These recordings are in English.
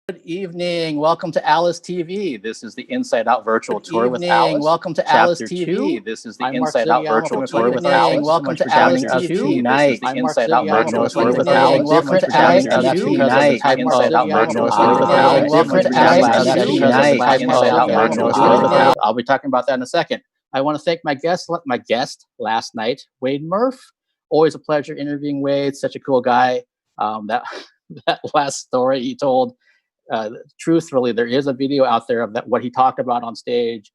Good evening. Welcome to Alice TV. This is the Inside Out virtual tour with Alice. Welcome to Alice TV. This is the Inside Out virtual tour with Alice. Welcome to Alice TV tonight. The Inside Out virtual tour with Alice. Welcome to Alice tonight. Inside Out virtual tour with Alice. Welcome to Alice tonight. Inside Out virtual tour with Alice. I'll be talking about that in a second. I want to thank my guest last night, Wade Murph. Always a pleasure interviewing Wade. Such a cool guy. That last story he told. Truthfully, there is a video out there of what he talked about on stage.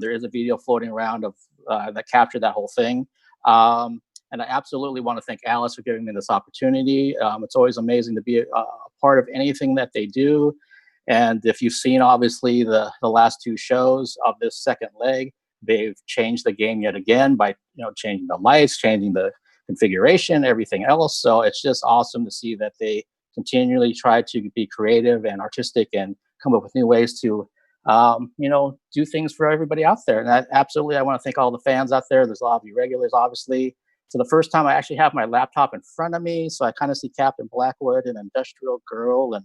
There is a video floating around of that captured that whole thing. And I absolutely want to thank Alice for giving me this opportunity. It's always amazing to be a part of anything that they do. And if you've seen, obviously, the last two shows of this second leg, they've changed the game yet again by changing the lights, changing the configuration, everything else. So it's just awesome to see that they continually try to be creative and artistic and come up with new ways to, do things for everybody out there. And I want to thank all the fans out there. There's a lot of you regulars, obviously. For the first time, I actually have my laptop in front of me, so I kind of see Captain Blackwood and Industrial Girl and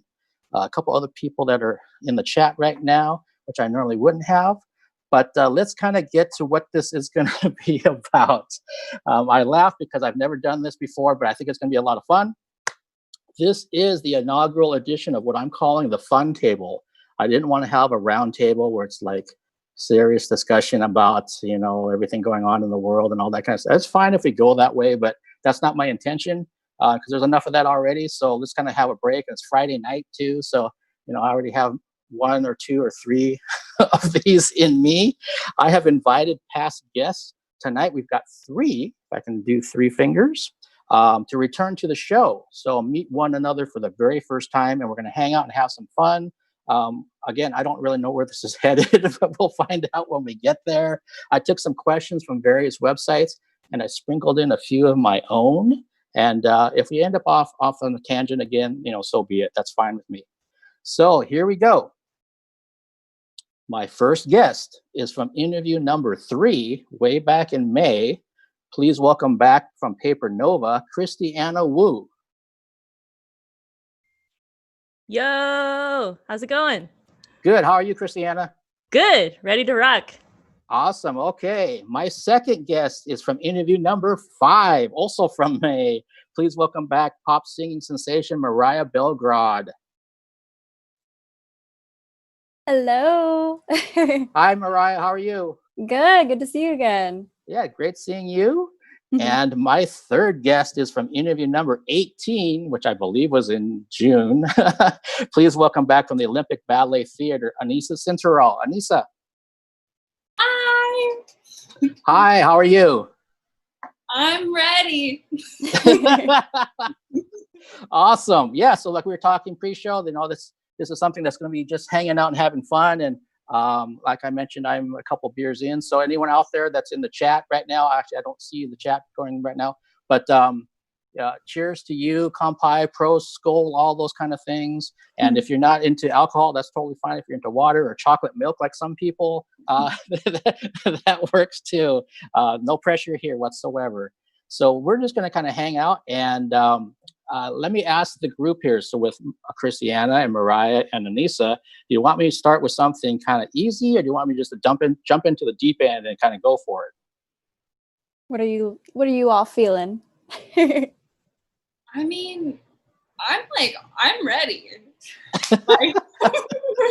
a couple other people that are in the chat right now, which I normally wouldn't have. But let's kind of get to what this is going to be about. I laugh because I've never done this before, but I think it's going to be a lot of fun. This is the inaugural edition of what I'm calling the fun table. I didn't want to have a round table where it's like serious discussion about, everything going on in the world and all that kind of stuff. It's fine if we go that way, but that's not my intention because there's enough of that already. So let's kind of have a break. It's Friday night too. So, I already have one or two or three of these in me. I have invited past guests. Tonight we've got three, if I can do three fingers. To return to the show. So meet one another for the very first time, and we're going to hang out and have some fun. Again, I don't really know where this is headed, but we'll find out when we get there. I took some questions from various websites, and I sprinkled in a few of my own. And if we end up off on a tangent again, so be it. That's fine with me. So here we go. My first guest is from interview number 3, way back in May. Please welcome back from Paper Nova, Christiana Wu. Yo, how's it going? Good. How are you, Christiana? Good. Ready to rock. Awesome. Okay. My second guest is from interview number 5, also from May. Please welcome back pop singing sensation Mariah Belgrod. Hello. Hi, Mariah. How are you? Good. Good to see you again. Yeah, great seeing you. And my third guest is from interview number 18, which I believe was in June. Please welcome back from the Olympic Ballet Theater, Anisa Sinteral. Anisa. Hi. Hi, how are you? I'm ready. Awesome. Yeah, so like we were talking pre-show, this is something that's going to be just hanging out and having fun. And like I mentioned, I'm a couple beers in. So anyone out there that's in the chat right now, actually, I don't see the chat going right now, but cheers to you, Kampai, Prost, Skol, all those kind of things. And if you're not into alcohol, that's totally fine. If you're into water or chocolate milk, like some people, that works too. No pressure here whatsoever. So we're just going to kind of hang out and let me ask the group here. So with Christiana and Mariah and Anisa, do you want me to start with something kind of easy, or do you want me just to jump into the deep end and kind of go for it? What are you all feeling? I mean, I'm ready.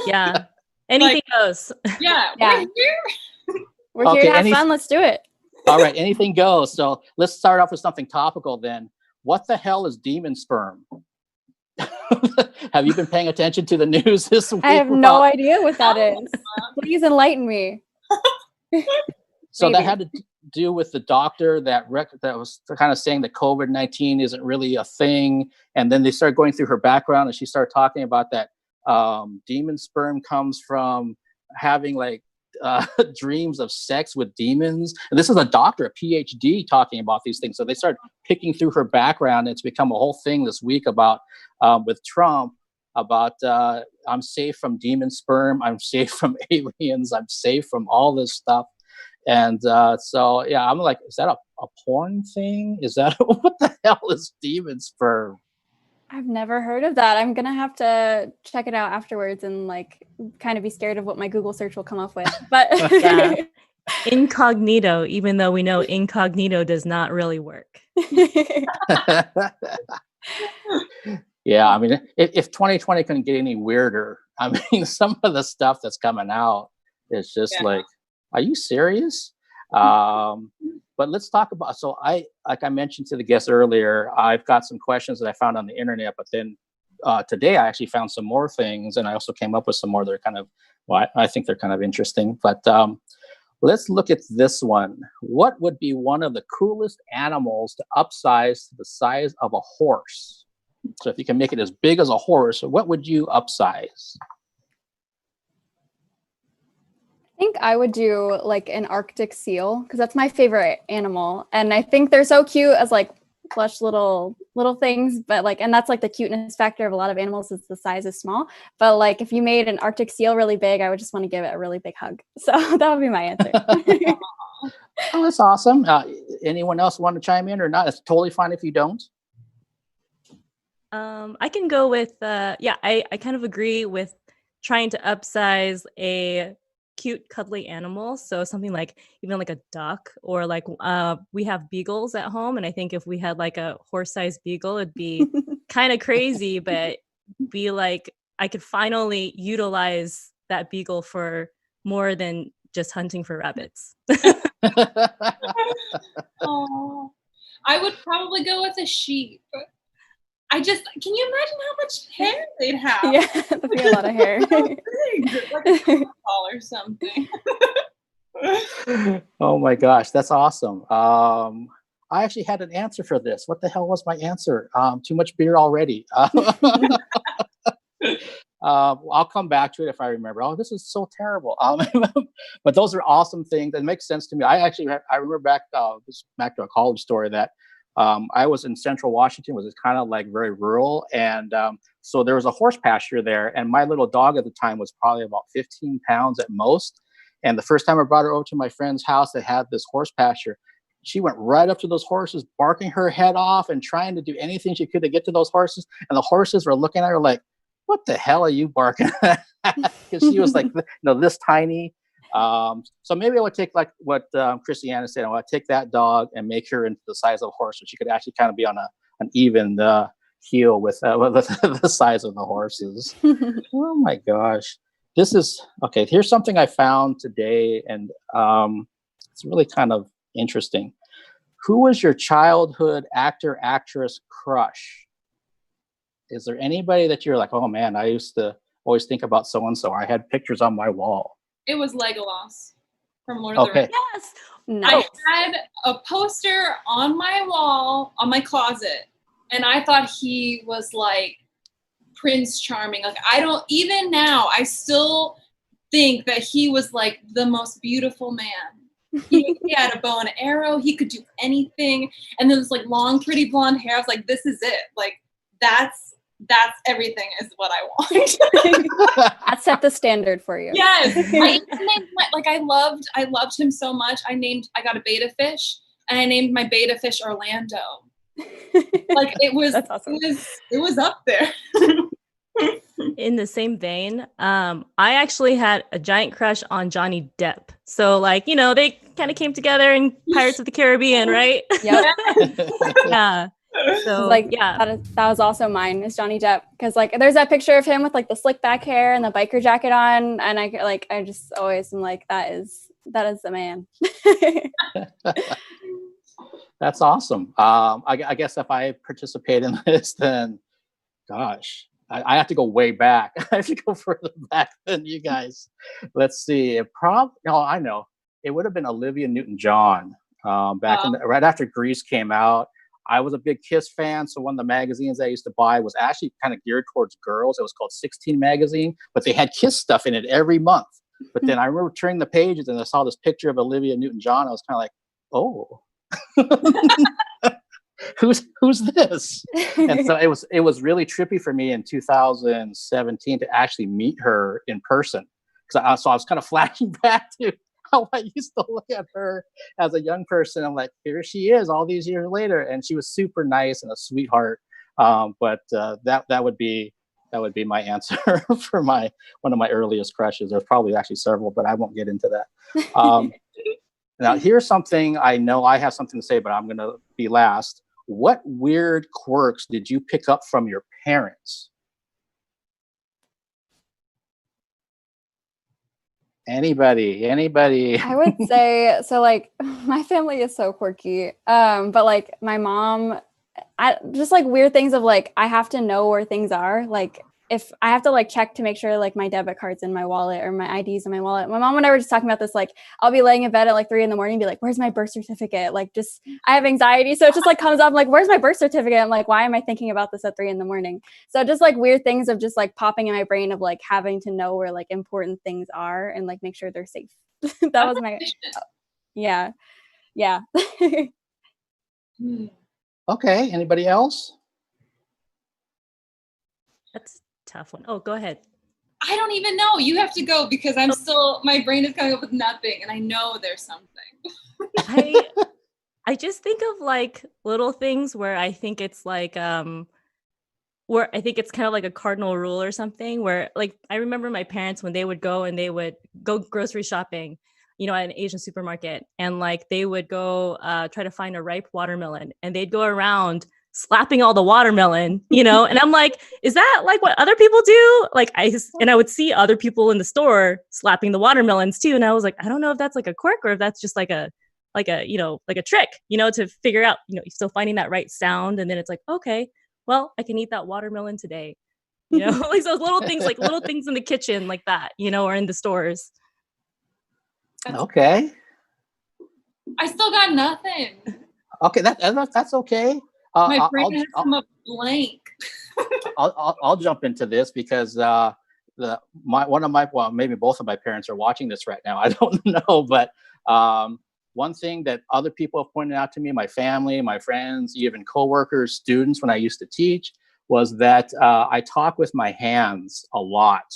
Yeah. Anything goes. Yeah. Yeah. We're here. We're here to have fun. Let's do it. All right. Anything goes. So let's start off with something topical then. What the hell is demon sperm? Have you been paying attention to the news this week? I have no idea what that is. Please enlighten me. So that had to do with the doctor that was kind of saying that COVID-19 isn't really a thing. And then they started going through her background, and she started talking about that demon sperm comes from having like dreams of sex with demons. And this is a doctor, a PhD, talking about these things. So they start picking through her background. It's become a whole thing this week about with Trump about I'm safe from demon sperm, I'm safe from aliens, I'm safe from all this stuff. And so yeah, I'm like, is that a porn thing? Is that what the hell is demon sperm? I've never heard of that. I'm gonna have to check it out afterwards and like kind of be scared of what my Google search will come up with. But yeah. Incognito, even though we know incognito does not really work. Yeah, I mean, if 2020 couldn't get any weirder, I mean, some of the stuff that's coming out is just like, are you serious? But let's talk about, so like I mentioned to the guests earlier, I've got some questions that I found on the internet, but then today I actually found some more things, and I also came up with some more that are kind of, well, I think they're kind of interesting. But let's look at this one. What would be one of the coolest animals to upsize to the size of a horse? So if you can make it as big as a horse, what would you upsize? I think I would do like an Arctic seal because that's my favorite animal, and I think they're so cute as like plush little things. But like, and that's like the cuteness factor of a lot of animals is the size is small. But like, if you made an Arctic seal really big, I would just want to give it a really big hug. So that would be my answer. Oh, that's awesome. Anyone else want to chime in or not? It's totally fine if you don't. I can go with, I kind of agree with trying to upsize a cute, cuddly animal. So something like even like a duck, or like we have beagles at home. And I think if we had like a horse-sized beagle, it'd be kind of crazy, but be like, I could finally utilize that beagle for more than just hunting for rabbits. Oh, I would probably go with a sheep. Can you imagine how much hair they'd have? Yeah, that'd be a lot of hair. Like a football or something. Oh my gosh, that's awesome. I actually had an answer for this. What the hell was my answer? Too much beer already. I'll come back to it if I remember. Oh, this is so terrible. But those are awesome things. That makes sense to me. I remember back to a college story that I was in Central Washington, was kind of like very rural. And so there was a horse pasture there. And my little dog at the time was probably about 15 pounds at most. And the first time I brought her over to my friend's house that had this horse pasture, she went right up to those horses, barking her head off and trying to do anything she could to get to those horses. And the horses were looking at her like, what the hell are you barking at? Because she was like, this tiny. So maybe I would take like what Christiana said. I would take that dog and make her into the size of a horse, so she could actually kind of be on an even heel with the size of the horses. Oh my gosh. This is, okay, here's something I found today, and it's really kind of interesting. Who was your childhood actor, actress crush? Is there anybody that you're like, oh man, I used to always think about so-and-so. I had pictures on my wall. It was Legolas from Lord of the Rings. Yes. Nice. I had a poster on my wall, on my closet, and I thought he was like Prince Charming. Like, even now, I still think that he was like the most beautiful man. He had a bow and arrow. He could do anything. And then this like long, pretty blonde hair. I was like, this is it. Like, that's everything is what I want. That set the standard for you. Yes. I loved him so much. I got a beta fish, and I named my beta fish Orlando. Like, it was, that's awesome. It was up there. In the same vein, I actually had a giant crush on Johnny Depp. So like, they kind of came together in Pirates of the Caribbean, right? Yep. Yeah. So like, yeah, that was also mine, is Johnny Depp, because like there's that picture of him with like the slick back hair and the biker jacket on, and I just always am like, that is the man. That's awesome. I guess if I participate in this, then gosh, I have to go way back. I have to go further back than you guys. Let's see. I know. It would have been Olivia Newton-John back right after Grease came out. I was a big Kiss fan, so one of the magazines I used to buy was actually kind of geared towards girls. It was called 16 Magazine, but they had Kiss stuff in it every month. But then I remember turning the pages and I saw this picture of Olivia Newton-John. I was kind of like, oh, who's this? And so it was really trippy for me in 2017 to actually meet her in person. So I was kind of flashing back to how I used to look at her as a young person. I'm like, here she is all these years later. And she was super nice and a sweetheart. But that would be my answer for one of my earliest crushes. There's probably actually several, but I won't get into that. Now, here's something I know I have something to say, but I'm going to be last. What weird quirks did you pick up from your parents? Anybody? I would say, so like my family is so quirky. But like my mom, I just like weird things of like, I have to know where things are. Like if I have to like check to make sure like my debit card's in my wallet or my ID's in my wallet. My mom and I were just talking about this, like I'll be laying in bed at like 3 a.m. and be like, where's my birth certificate? Like just, I have anxiety. So it just like comes up, I'm like, where's my birth certificate? I'm like, why am I thinking about this at 3 a.m? So just like weird things of just like popping in my brain of like having to know where like important things are and like make sure they're safe. That was my, yeah. Okay. Anybody else? That's a tough one. Oh, go ahead. I don't even know. You have to go because my brain is coming up with nothing and I know there's something. I just think of like little things where I think it's like, where I think it's kind of like a cardinal rule or something where like, I remember my parents when they would go grocery shopping, at an Asian supermarket, and like they would go try to find a ripe watermelon and they'd go around slapping all the watermelon, and I'm like, is that like what other people do? Like I would see other people in the store slapping the watermelons too. And I was like, I don't know if that's like a quirk or if that's just like a trick, to figure out, still finding that right sound. And then it's like, okay, well, I can eat that watermelon today. Like those little things, like little things in the kitchen like that, or in the stores. Okay. I still got nothing. Okay, that's okay. My brain has come up blank. I'll jump into this because maybe both of my parents are watching this right now. I don't know, but one thing that other people have pointed out to me, my family, my friends, even coworkers, students, when I used to teach, was that I talk with my hands a lot.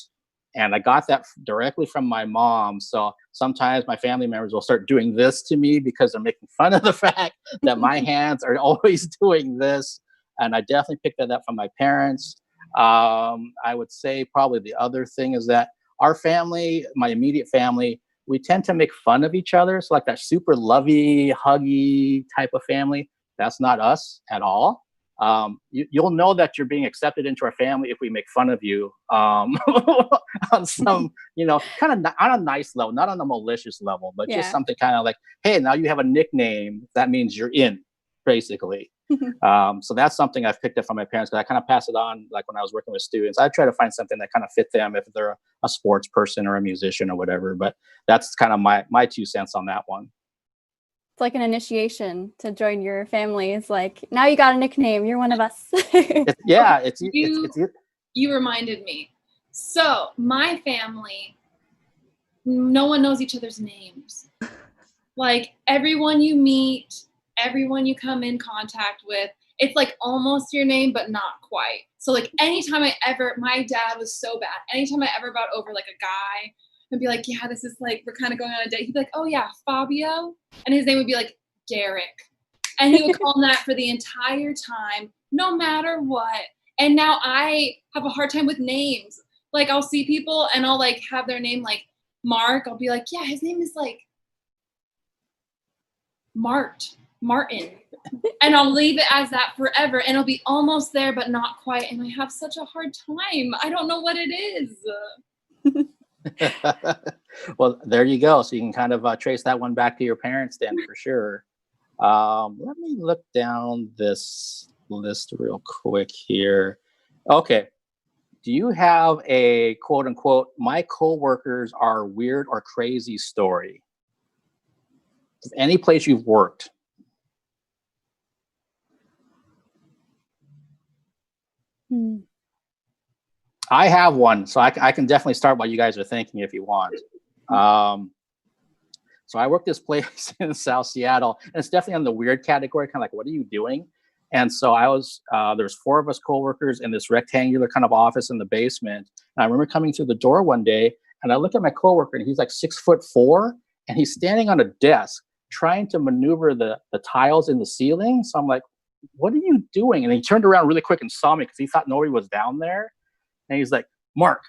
And I got that directly from my mom. So sometimes my family members will start doing this to me because they're making fun of the fact that my hands are always doing this. And I definitely picked that up from my parents. I would say probably the other thing is that our family, my immediate family, we tend to make fun of each other. So like that super lovey, huggy type of family, that's not us at all. You'll know that you're being accepted into our family if we make fun of you on some, kind of on a nice level, not on a malicious level, but just something kind of like, hey, now you have a nickname. That means you're in, basically. So that's something I've picked up from my parents because I kind of pass it on. Like when I was working with students, I try to find something that kind of fit them if they're a sports person or a musician or whatever. But that's kind of my 2 cents on that one. It's like an initiation to join your family. It's like, now you got a nickname. You're one of us. You reminded me. So my family, no one knows each other's names. Like everyone you meet, everyone you come in contact with, it's like almost your name, but not quite. So like anytime my dad was so bad. Anytime I ever brought over like a guy, and be like, yeah, this is like, we're kind of going on a date. He'd be like, oh yeah, Fabio. And his name would be like Derek. And he would call him that for the entire time, no matter what. And now I have a hard time with names. Like I'll see people and I'll like have their name like Mark. I'll be like, yeah, his name is like Martin. And I'll leave it as that forever. And it'll be almost there, but not quite. And I have such a hard time. I don't know what it is. Well, there you go. So you can kind of trace that one back to your parents then for sure. Let me look down this list real quick here. Okay. Do you have a quote unquote, my coworkers are weird or crazy story? Any place you've worked? I have one, so I can definitely start while you guys are thinking if you want. So I work this place in South Seattle, and it's definitely on the weird category, kind of like, what are you doing? And so I was, there's 4 of us coworkers in this rectangular kind of office in the basement. And I remember coming through the door one day, and I look at my coworker, and he's like 6'4", and he's standing on a desk trying to maneuver the tiles in the ceiling. So I'm like, what are you doing? And he turned around really quick and saw me because he thought nobody was down there. And he's like, Mark,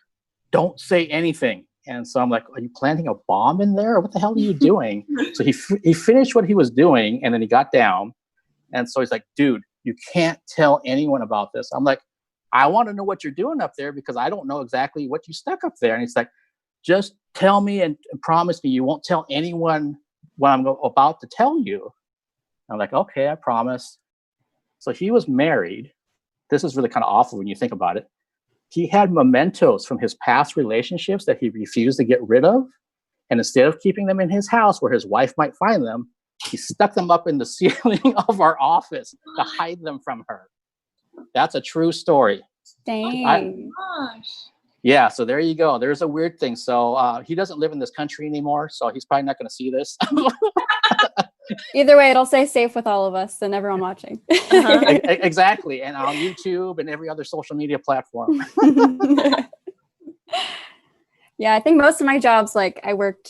don't say anything. And so I'm like, are you planting a bomb in there? Or what the hell are you doing? So he finished what he was doing, and then he got down. And so he's like, dude, you can't tell anyone about this. I'm like, I want to know what you're doing up there because I don't know exactly what you stuck up there. And he's like, just tell me and promise me you won't tell anyone what I'm about to tell you. I'm like, okay, I promise. So he was married. This is really kind of awful when you think about it. He had mementos from his past relationships that he refused to get rid of. And instead of keeping them in his house where his wife might find them, he stuck them up in the ceiling of our office to hide them from her. That's a true story. Dang. Gosh. Yeah, so there you go. There's a weird thing. So he doesn't live in this country anymore, so he's probably not going to see this. Either way, it'll stay safe with all of us and everyone watching. Exactly. And on YouTube and every other social media platform. Yeah, I think most of my jobs, I work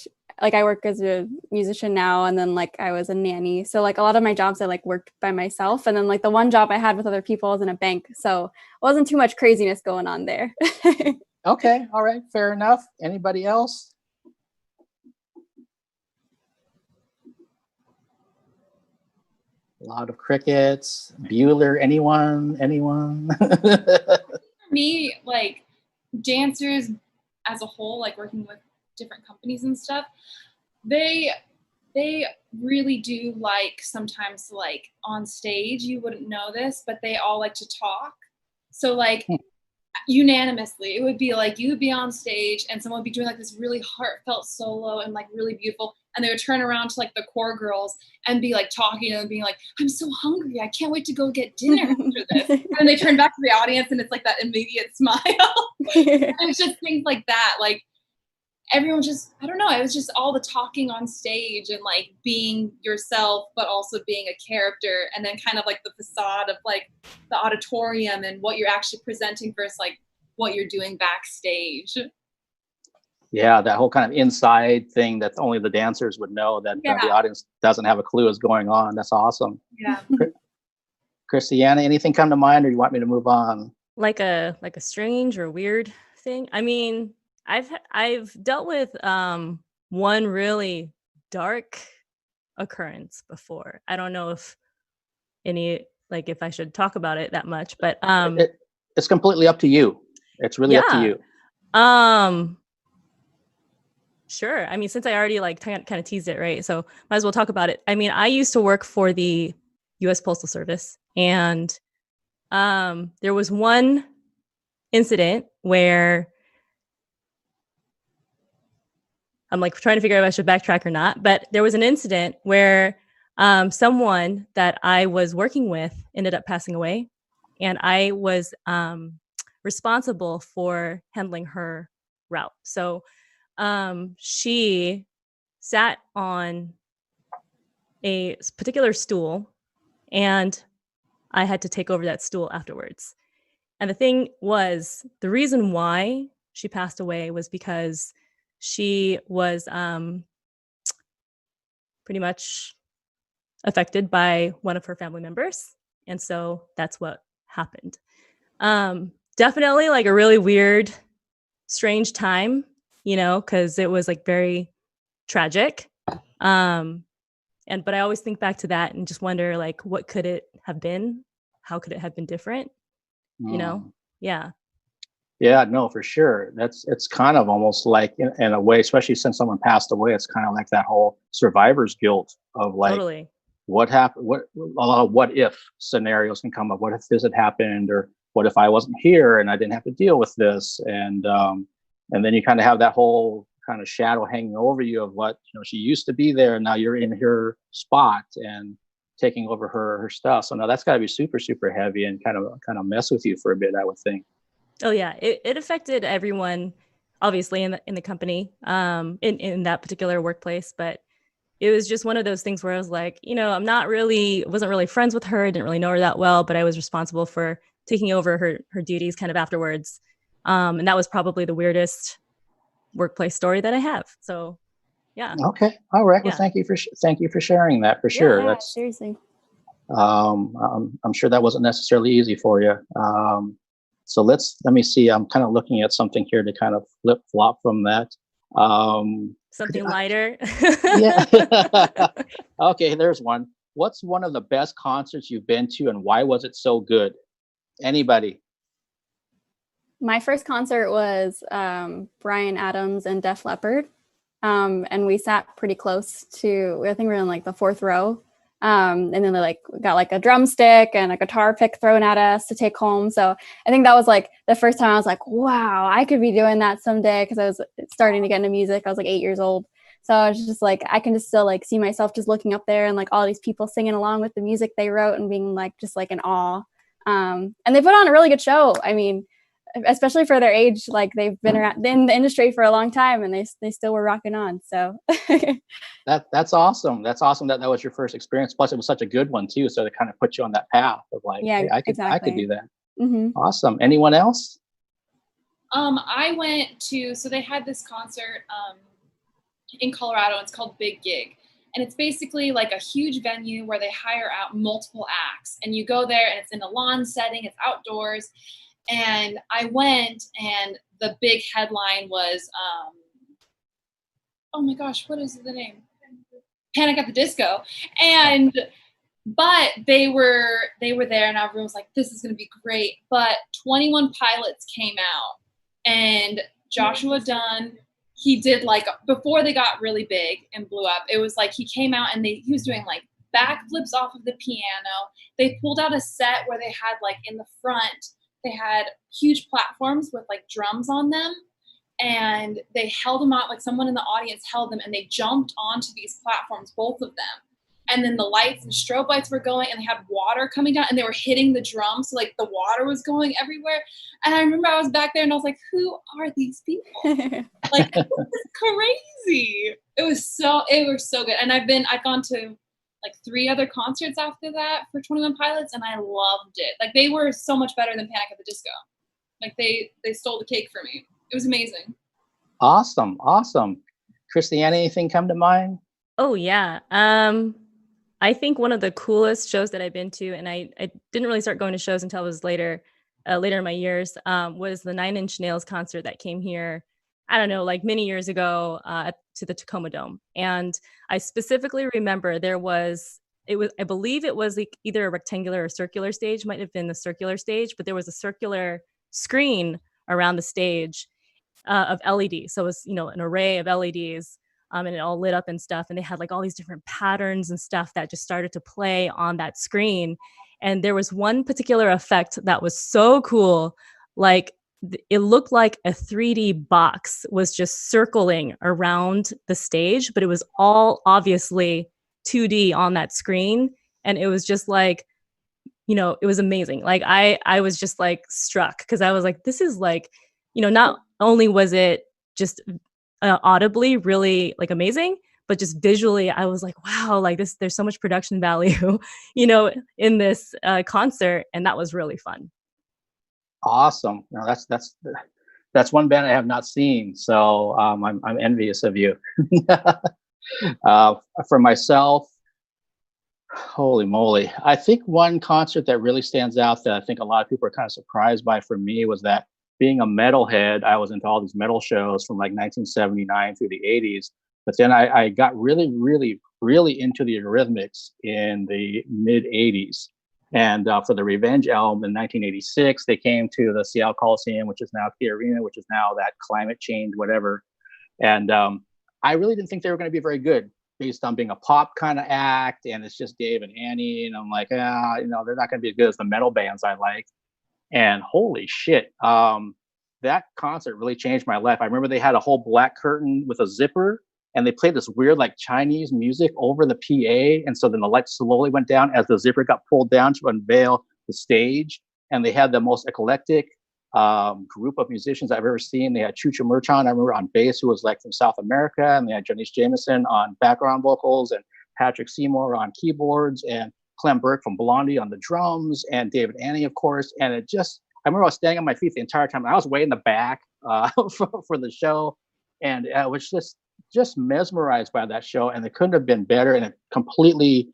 as a musician now, and then I was a nanny. So a lot of my jobs I worked by myself, and then the one job I had with other people was in a bank. So it wasn't too much craziness going on there. Okay, all right, fair enough. Anybody else? A lot of crickets. Bueller, anyone? For me, dancers as a whole, working with different companies and stuff, they really do sometimes on stage, you wouldn't know this, but they all like to talk. So unanimously, it would be you would be on stage and someone would be doing this really heartfelt solo and really beautiful, and they would turn around to the core girls and be talking and being I'm so hungry, I can't wait to go get dinner after this. And then they turn back to the audience and it's that immediate smile. And it's just things like that. Everyone just, I don't know, it was just all the talking on stage and being yourself, but also being a character, and then kind of the facade of the auditorium and what you're actually presenting versus what you're doing backstage. Yeah, that whole kind of inside thing that only the dancers would know, that the audience doesn't have a clue is going on. That's awesome. Yeah. Christiana, anything come to mind, or you want me to move on? Like a strange or weird thing? I mean, I've dealt with one really dark occurrence before. I don't know if if I should talk about it that much, but it's completely up to you. It's really up to you. Sure. I mean, since I already kind of teased it, right? So might as well talk about it. I mean, I used to work for the U.S. Postal Service, and there was one incident where I'm trying to figure out if I should backtrack or not, but there was an incident where someone that I was working with ended up passing away, and I was responsible for handling her route. So she sat on a particular stool, and I had to take over that stool afterwards. And the thing was, the reason why she passed away was because she was pretty much affected by one of her family members. And so that's what happened. Definitely a really weird, strange time, because it was very tragic. But I always think back to that and just wonder what could it have been? How could it have been different? Yeah. Yeah, no, for sure. It's kind of almost in a way, especially since someone passed away, it's kind of that whole survivor's guilt of Totally. What happened, a lot of what if scenarios can come up. What if this had happened, or what if I wasn't here and I didn't have to deal with this? And then you kind of have that whole kind of shadow hanging over you of what, she used to be there and now you're in her spot. And taking over her stuff. So now that's got to be super, super heavy and kind of mess with you for a bit, I would think. Oh yeah, it affected everyone, obviously in the company, in that particular workplace. But it was just one of those things where I was like, wasn't really friends with her, didn't really know her that well, but I was responsible for taking over her duties kind of afterwards. And that was probably the weirdest workplace story that I have. So yeah. Okay. All right. Well, thank you for sharing that for sure. Yeah, seriously. I'm sure that wasn't necessarily easy for you. So let me see. I'm kind of looking at something here to kind of flip flop from that. Something lighter. Yeah. Okay, there's one. What's one of the best concerts you've been to, and why was it so good? Anybody? My first concert was Bryan Adams and Def Leppard. And we sat pretty close to, I think we were in like the 4th row. And then they got like a drumstick and a guitar pick thrown at us to take home. So I think that was like the first time I was like, wow, I could be doing that someday, because I was starting to get into music. I was like 8 years old. So I was just like, I can just still like see myself just looking up there and like all these people singing along with the music they wrote and being like just like in awe. And they put on a really good show. I mean, especially for their age, like they've been around in the industry for a long time, and they still were rocking on. So that's awesome. That's awesome that was your first experience. Plus, it was such a good one too. So to kind of put you on that path of like, yeah, hey, I could do that. Mm-hmm. Awesome. Anyone else? I went to, so they had this concert in Colorado. It's called Big Gig. And it's basically like a huge venue where they hire out multiple acts. And you go there and it's in a lawn setting, it's outdoors. And I went, and the big headline was, oh my gosh, what is the name? Panic at the Disco. But they were there, and everyone was like, this is going to be great. But 21 Pilots came out, and Joshua Dunn, he did like, before they got really big and blew up, it was like he came out and he was doing like backflips off of the piano. They pulled out a set where they had like in the front, they had huge platforms with like drums on them, and they held them out, like someone in the audience held them, and they jumped onto these platforms, both of them. And then the lights and strobe lights were going, and they had water coming down, and they were hitting the drums. So like the water was going everywhere. And I remember I was back there and I was like, who are these people? Like, this is crazy. It was so good. And I've gone to like 3 other concerts after that for 21 Pilots, and I loved it. Like they were so much better than Panic at the Disco. Like they stole the cake for me. It was amazing. Awesome. Christiana, anything come to mind? Oh yeah. I think one of the coolest shows that I've been to, and I didn't really start going to shows until I was later in my years, was the 9 Inch Nails concert that came here, I don't know, like many years ago to the Tacoma Dome. And I specifically remember I believe it was like either a rectangular or circular stage, might have been the circular stage, but there was a circular screen around the stage of LED. So it was, an array of LEDs. And it all lit up and stuff. And they had like all these different patterns and stuff that just started to play on that screen. And there was one particular effect that was so cool. Like it looked like a 3D box was just circling around the stage, but it was all obviously 2D on that screen. And it was just like, it was amazing. Like I was just like struck, because I was like, this is like, not only was it just audibly really like amazing, but just visually I was like, wow, like there's so much production value in this concert, and that was really fun. Awesome. No, that's one band I have not seen, so I'm envious of you. For myself, holy moly, I think one concert that really stands out that I think a lot of people are kind of surprised by for me was that, being a metalhead, I was into all these metal shows from like 1979 through the 80s. But then I got really, really, really into the Eurythmics in the mid 80s. And for the Revenge album in 1986, they came to the Seattle Coliseum, which is now Key Arena, which is now that climate change, whatever. And I really didn't think they were going to be very good, based on being a pop kind of act. And it's just Dave and Annie. And I'm like, they're not going to be as good as the metal bands I like. And holy shit, that concert really changed my life. I remember they had a whole black curtain with a zipper, and they played this weird like Chinese music over the PA. And so then the lights slowly went down as the zipper got pulled down to unveil the stage. And they had the most eclectic group of musicians I've ever seen. They had Chucha Merchant, I remember, on bass, who was like from South America. And they had Janice Jameson on background vocals, and Patrick Seymour on keyboards, and Clem Burke from Blondie on the drums, and David Annie, of course. And it just, I remember I was standing on my feet the entire time. I was way in the back for the show. And I was just mesmerized by that show. And it couldn't have been better. And it completely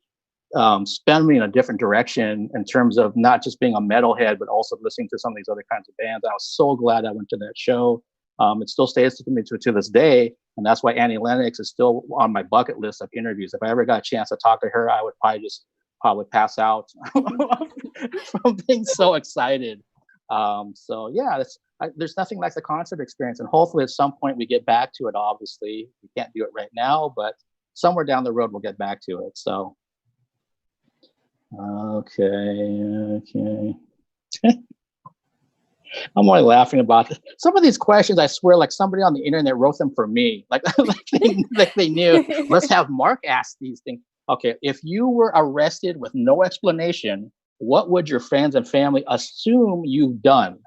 spun me in a different direction in terms of not just being a metalhead, but also listening to some of these other kinds of bands. I was so glad I went to that show. It still stays with me to this day. And that's why Annie Lennox is still on my bucket list of interviews. If I ever got a chance to talk to her, I would probably pass out from being so excited. So yeah, there's nothing like the concert experience. And hopefully at some point we get back to it. Obviously, we can't do it right now, but somewhere down the road, we'll get back to it. So, okay. I'm only laughing about this. Some of these questions, I swear, like somebody on the internet wrote them for me. Like they knew. Let's have Mark ask these things. Okay, if you were arrested with no explanation, what would your friends and family assume you've done?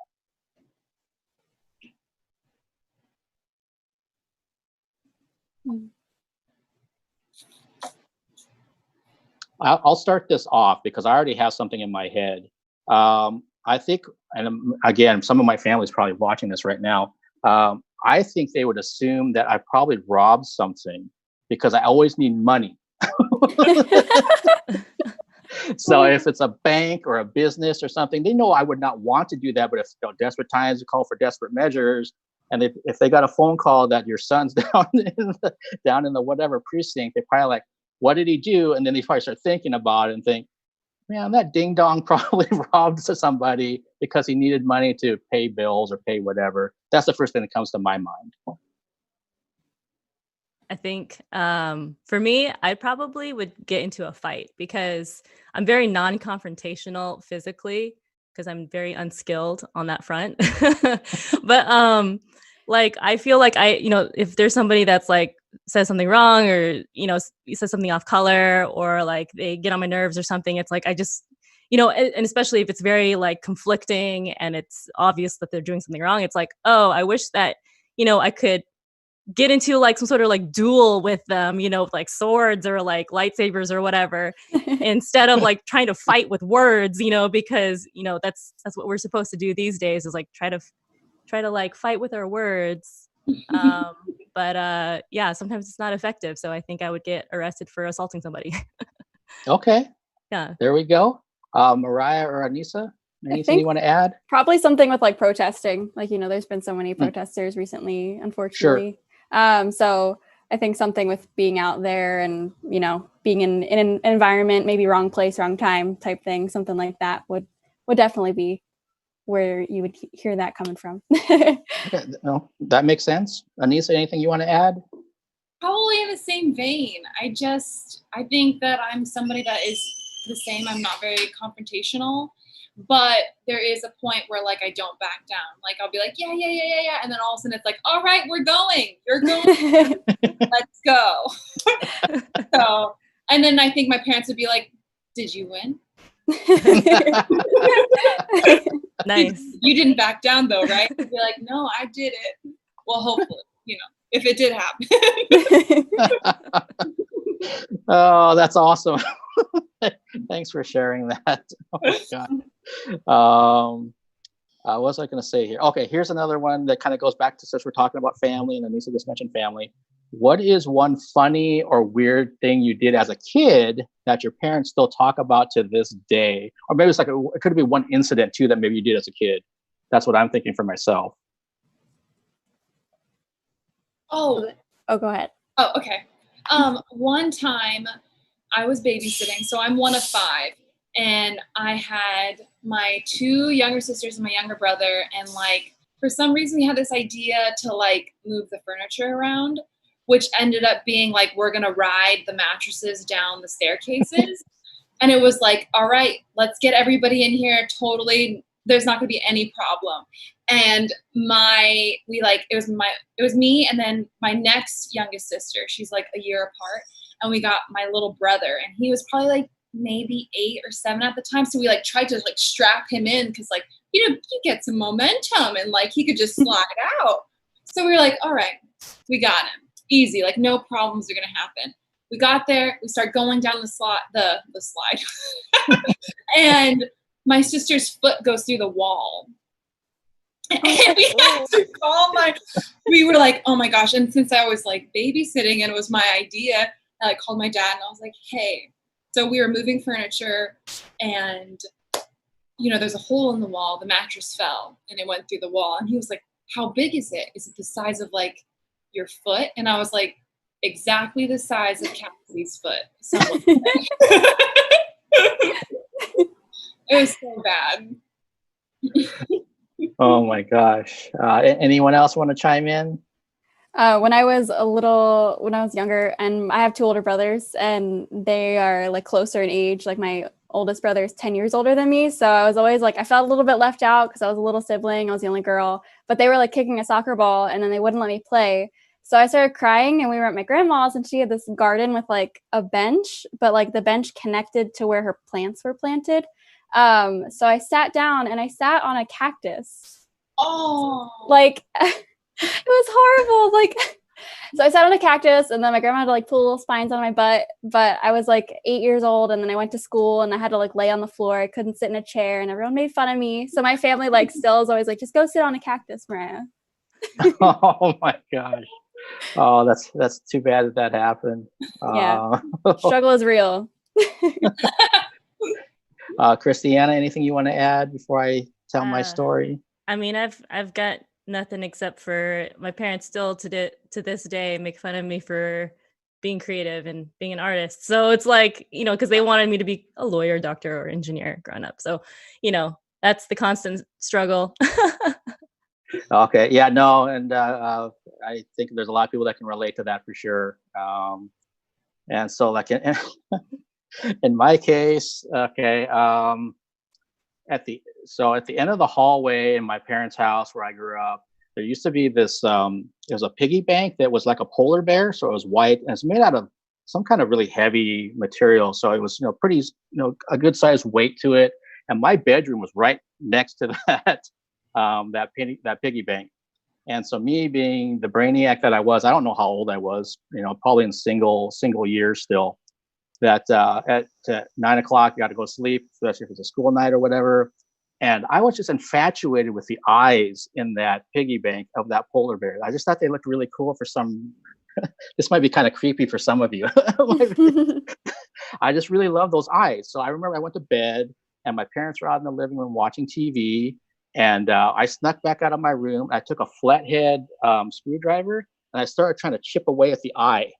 I'll start this off because I already have something in my head. I think, and again, some of my family is probably watching this right now. I think they would assume that I probably robbed something because I always need money. So if it's a bank or a business or something, they know I would not want to do that. But if desperate times call for desperate measures, and if they got a phone call that your son's down in the whatever precinct, they're probably like, what did he do? And then they probably start thinking about it and think, man, that ding dong probably robbed somebody because he needed money to pay bills or pay whatever. That's the first thing that comes to my mind. I think for me, I probably would get into a fight because I'm very non-confrontational physically because I'm very unskilled on that front. But like, I feel like if there's somebody that's like says something wrong or, says something off color or like they get on my nerves or something, it's like, I just, and especially if it's very like conflicting and it's obvious that they're doing something wrong, it's like, oh, I wish that, I could get into like some sort of like duel with them, like swords or like lightsabers or whatever, instead of like trying to fight with words, because, that's what we're supposed to do these days is like try to like fight with our words. But yeah, sometimes it's not effective. So I think I would get arrested for assaulting somebody. Okay. Yeah. There we go. Mariah or Anisa, anything you want to add? Probably something with like protesting. Like, there's been so many protesters recently, unfortunately. Sure. So I think something with being out there and, being in an environment, maybe wrong place, wrong time type thing, something like that would definitely be where you would hear that coming from. Okay, no, that makes sense. Anisa, anything you want to add? Probably in the same vein. I think that I'm somebody that is the same. I'm not very confrontational, but there is a point where like I don't back down. Like I'll be like, yeah. And then all of a sudden it's like, all right, we're going. You're going. Let's go. So, and then I think my parents would be like, did you win? Nice. You didn't back down though, right? I'd be like, no, I did it. Well, hopefully, if it did happen. Oh, that's awesome. Thanks for sharing that. Oh my God. What was I going to say here? Okay, here's another one that kind of goes back to since we're talking about family, and Anisa just mentioned family. What is one funny or weird thing you did as a kid that your parents still talk about to this day? Or maybe it could be one incident too that maybe you did as a kid. That's what I'm thinking for myself. Oh, go ahead. Oh, okay. One time I was babysitting, so I'm one of 5, and I had my 2 younger sisters and my younger brother, and like for some reason we had this idea to like move the furniture around, which ended up being like we're gonna ride the mattresses down the staircases. And it was like, all right, let's get everybody in here. Totally, there's not gonna be any problem. And it was me and then my next youngest sister. She's like a year apart. And we got my little brother, and he was probably like maybe 8 or 7 at the time. So we like tried to like strap him in because like, you know, he get some momentum and like he could just slide out. So we were like, all right, we got him. Easy, like no problems are gonna happen. We got there, we start going down the slide, and my sister's foot goes through the wall. And we were like, oh my gosh. And since I was like babysitting and it was my idea, I like called my dad and I was like, hey. So we were moving furniture and, you know, there's a hole in the wall. The mattress fell and it went through the wall. And he was like, how big is it? Is it the size of like your foot? And I was like, exactly the size of Cassidy's foot. It was so bad. Oh my gosh. Anyone else want to chime in? When I was younger, and I have 2 older brothers, and they are like closer in age. Like my oldest brother is 10 years older than me. So I was always like, I felt a little bit left out because I was a little sibling. I was the only girl, but they were like kicking a soccer ball and then they wouldn't let me play. So I started crying, and we were at my grandma's, and she had this garden with like a bench, but like the bench connected to where her plants were planted. So I sat down and I sat on a cactus. Oh, like it was horrible. Like, so I sat on a cactus, and then my grandma had to like pull little spines on my butt, but I was like 8 years old, and then I went to school and I had to like lay on the floor. I couldn't sit in a chair, and everyone made fun of me. So my family like still is always like, just go sit on a cactus, Mariah. Oh my gosh. Oh, that's too bad that happened. Yeah. Struggle is real. Christiana, anything you want to add before I tell my story? I mean, I've got nothing except for my parents still to this day make fun of me for being creative and being an artist. So it's like, you know, because they wanted me to be a lawyer, doctor, or engineer growing up. So, you know, that's the constant struggle. Okay. Yeah, no. And I think there's a lot of people that can relate to that for sure. And so like in my case, okay, at the end of the hallway in my parents' house where I grew up, there used to be this, it was a piggy bank that was like a polar bear. So it was white and it's made out of some kind of really heavy material. So it was, you know, pretty, you know, a good sized weight to it. And my bedroom was right next to that, that piggy bank. And so me being the brainiac that I was, I don't know how old I was, you know, probably in single years still, that at 9 o'clock, you got to go to sleep, especially if it's a school night or whatever. And I was just infatuated with the eyes in that piggy bank of that polar bear. I just thought they looked really cool for some, this might be kind of creepy for some of you. I just really love those eyes. So I remember I went to bed and my parents were out in the living room watching TV. And I snuck back out of my room. I took a flathead screwdriver and I started trying to chip away at the eye,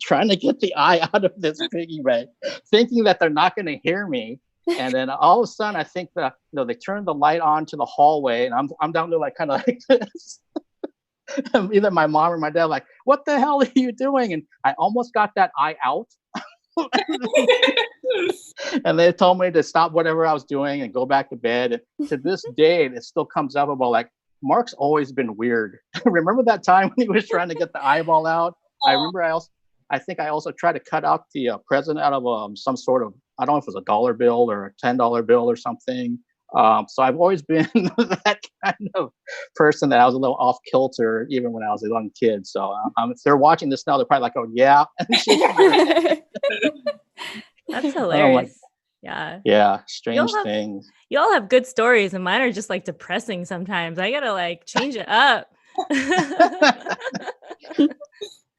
trying to get the eye out of this piggy bank, thinking that they're not going to hear me. And then all of a sudden, I think that, you know, they turned the light on to the hallway, and I'm down there like kind of like this. Either my mom or my dad like, what the hell are you doing? And I almost got that eye out. And they told me to stop whatever I was doing and go back to bed. And to this day, it still comes up about like, Mark's always been weird. Remember that time when he was trying to get the eyeball out? I remember I think I also tried to cut out the present out of some sort of, I don't know if it was a $1 bill or a $10 bill or something. So I've always been that kind of person that I was a little off kilter even when I was a young kid. So if they're watching this now, they're probably like, oh, yeah. That's hilarious. Yeah. Yeah. Strange things. You all have good stories, and mine are just like depressing sometimes. I got to like change it up.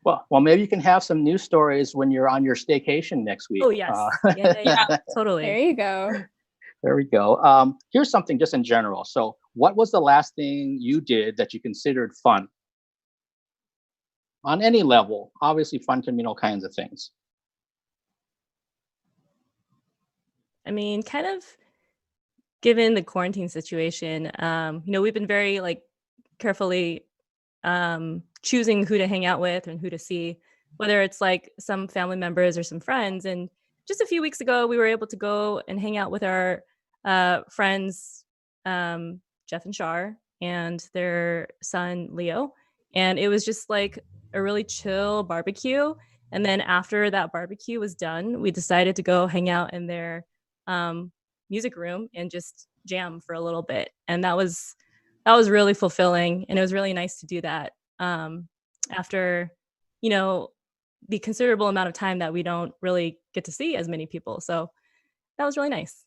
Well, maybe you can have some news stories when you're on your staycation next week. Oh, yes. Yeah, totally. There you go. There we go. Here's something just in general. So what was the last thing you did that you considered fun? On any level. Obviously, fun can mean all kinds of things. I mean, kind of given the quarantine situation, you know, we've been very like carefully choosing who to hang out with and who to see, whether it's like some family members or some friends. And just a few weeks ago, we were able to go and hang out with our friends, Jeff and Shar, and their son Leo, and it was just like a really chill barbecue. And then after that barbecue was done, we decided to go hang out in their music room and just jam for a little bit. And that was really fulfilling, and it was really nice to do that after, you know, the considerable amount of time that we don't really get to see as many people. So that was really nice.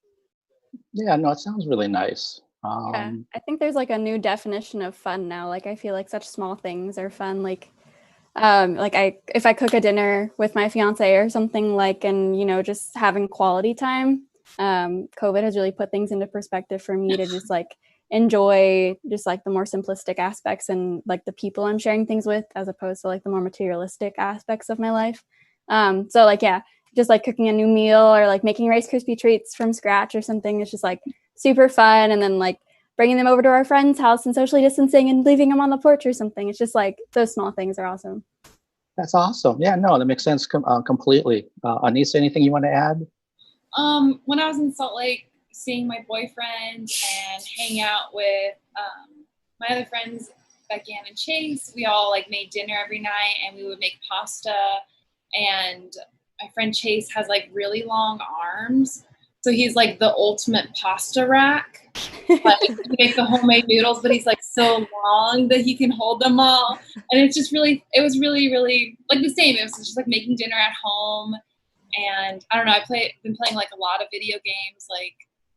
Yeah, no, it sounds really nice. Yeah, I think there's like a new definition of fun now. Like I feel like such small things are fun. Like if I cook a dinner with my fiance or something, like, and you know, just having quality time. COVID has really put things into perspective for me to just like enjoy just like the more simplistic aspects and like the people I'm sharing things with, as opposed to like the more materialistic aspects of my life. So like, yeah, just like cooking a new meal or like making Rice Krispie treats from scratch or something. It's just like super fun. And then like bringing them over to our friend's house and socially distancing and leaving them on the porch or something. It's just like those small things are awesome. That's awesome. Yeah, no, that makes sense completely. Anisa, anything you want to add? When I was in Salt Lake, seeing my boyfriend and hang out with my other friends, Becky Ann and Chase, we all like made dinner every night, and we would make pasta. And my friend Chase has like really long arms, so he's like the ultimate pasta rack. Like he makes the homemade noodles, but he's like so long that he can hold them all. And it was really like the same. It was just like making dinner at home. And I don't know, been playing like a lot of video games, like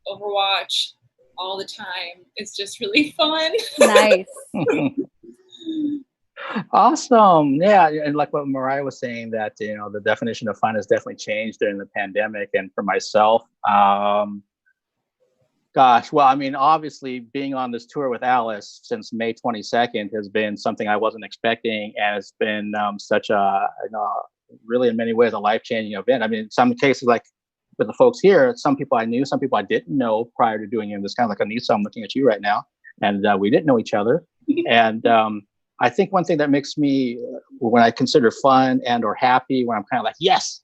Overwatch all the time. It's just really fun. Nice. Awesome. Yeah. And like what Mariah was saying, that, you know, the definition of fun has definitely changed during the pandemic. And for myself, gosh, well, I mean, obviously being on this tour with Alice since May 22nd has been something I wasn't expecting. And it's been such a, you know, really in many ways a life-changing event. I mean, in some cases, like with the folks here, some people I knew, some people I didn't know prior to doing it. This kind of like Anisa, I'm looking at you right now, and we didn't know each other. And I think one thing that makes me, when I consider fun and or happy, when I'm kind of like, yes,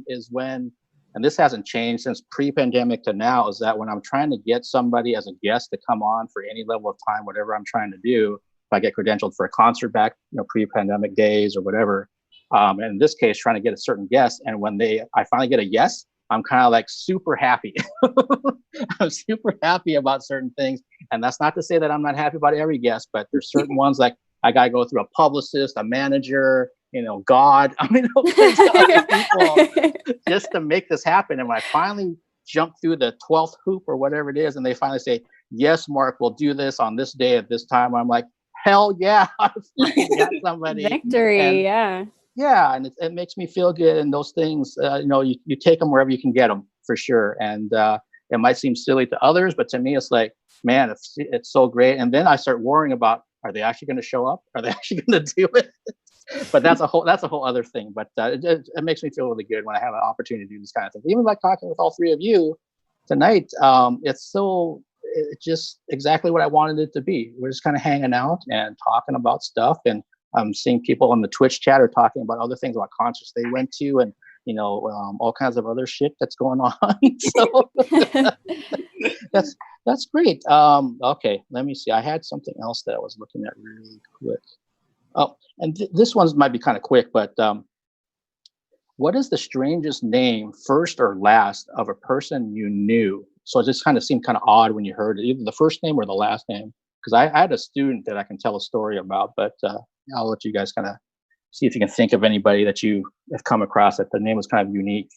is when, and this hasn't changed since pre-pandemic to now, is that when I'm trying to get somebody as a guest to come on for any level of time, whatever I'm trying to do, if I get credentialed for a concert back, you know, pre-pandemic days or whatever, and in this case, trying to get a certain guest, and when I finally get a yes, I'm kind of like super happy. I'm super happy about certain things. And that's not to say that I'm not happy about every guest, but there's certain ones like I got to go through a publicist, a manager, you know, God, I mean, other people just to make this happen. And when I finally jump through the 12th hoop or whatever it is, and they finally say, yes, Mark, we'll do this on this day at this time, I'm like, hell yeah, I got somebody. Victory, yeah. Yeah, and it makes me feel good. And those things, you know, you take them wherever you can get them, for sure. And it might seem silly to others, but to me, it's like, man, it's so great. And then I start worrying about, are they actually going to show up? Are they actually going to do it? But that's a whole other thing. But it makes me feel really good when I have an opportunity to do this kind of thing. Even like talking with all three of you tonight, it's just exactly what I wanted it to be. We're just kind of hanging out and talking about stuff, and I'm seeing people on the Twitch chat are talking about other things, about concerts they went to, and you know, all kinds of other shit that's going on. So that's great. Okay, let me see. I had something else that I was looking at really quick. Oh, and this one might be kind of quick, but what is the strangest name, first or last, of a person you knew? So it just kind of seemed kind of odd when you heard it, either the first name or the last name. Because I had a student that I can tell a story about, but I'll let you guys kind of see if you can think of anybody that you have come across that the name was kind of unique.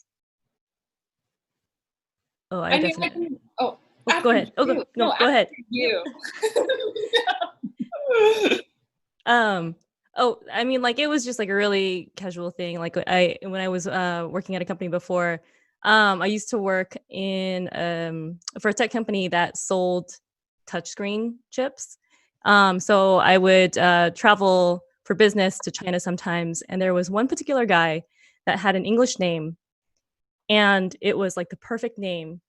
Oh, I definitely. Go ahead. Oh, go ahead. You. Oh, I mean, like it was just like a really casual thing. Like when I was working at a company before, I used to work in for a tech company that sold touchscreen chips. So I would travel for business to China sometimes, and there was one particular guy that had an English name, and it was like the perfect name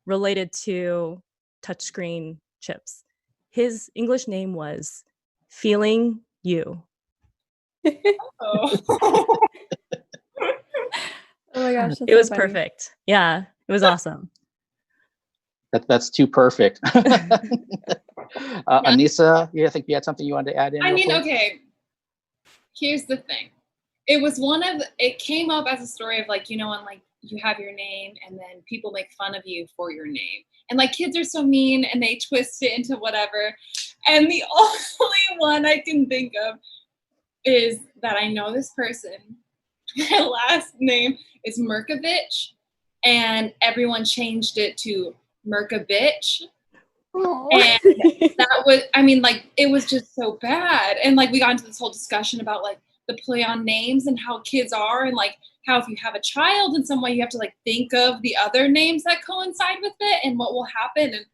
related to touchscreen chips. His English name was Feeling You. Oh. Oh my gosh, it was so perfect. Yeah, it was awesome. That's too perfect. Anisa, you think you had something you wanted to add in? I real mean, quick? okay, here's the thing. It came up as a story of like, and like you have your name and then people make fun of you for your name. And like kids are so mean and they twist it into whatever. And the only one I can think of is that I know this person. My last name is Merkovich, and everyone changed it to Merkovich. And that was, I mean, like, it was just so bad. And like, we got into this whole discussion about like the play on names and how kids are, and like how if you have a child in some way, you have to like think of the other names that coincide with it and what will happen. And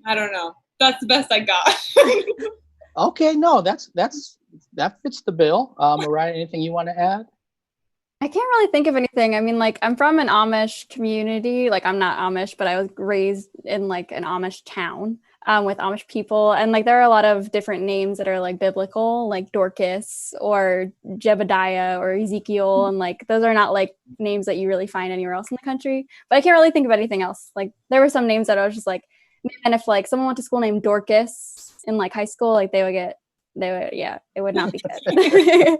I don't know. That's the best I got. Okay, no, that fits the bill. Mariah, anything you want to add? I can't really think of anything. I mean, like, I'm from an Amish community. Like, I'm not Amish, but I was raised in like an Amish town with Amish people. And like, there are a lot of different names that are like biblical, like Dorcas or Jebediah or Ezekiel. And like, those are not like names that you really find anywhere else in the country. But I can't really think of anything else. Like, there were some names that I was just like, and if like someone went to school named Dorcas in like high school, like it would not be good.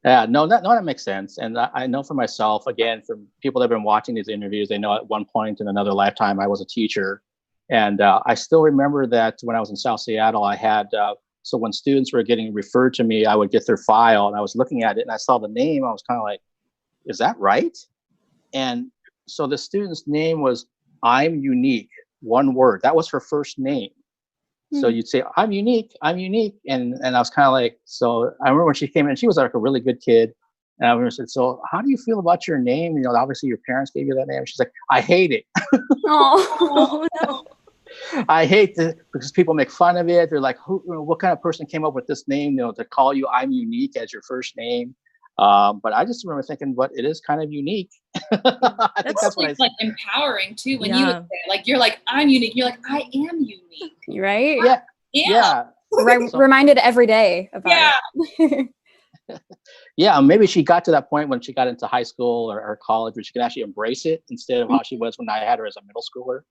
Yeah, no, that makes sense. And I know for myself, again, from people that have been watching these interviews, they know at one point in another lifetime, I was a teacher. And I still remember that when I was in South Seattle, I had, so when students were getting referred to me, I would get their file and I was looking at it and I saw the name. I was kind of like, is that right? And so the student's name was I'm Unique, one word. That was her first name. So you'd say, I'm unique. And I was kind of like, so I remember when she came in, she was like a really good kid. And I remember said, so how do you feel about your name? Obviously your parents gave you that name. She's like, I hate it. Oh, no. I hate it because people make fun of it. They're like, what kind of person came up with this name, to call you I'm Unique as your first name? But I just remember thinking, but it is kind of unique. I think that's what like empowering too. When you would say, like, you're like, I'm unique. You're like, I am unique. Right? Yeah. Reminded every day about it. Yeah, maybe she got to that point when she got into high school or college where she could actually embrace it instead of how she was when I had her as a middle schooler.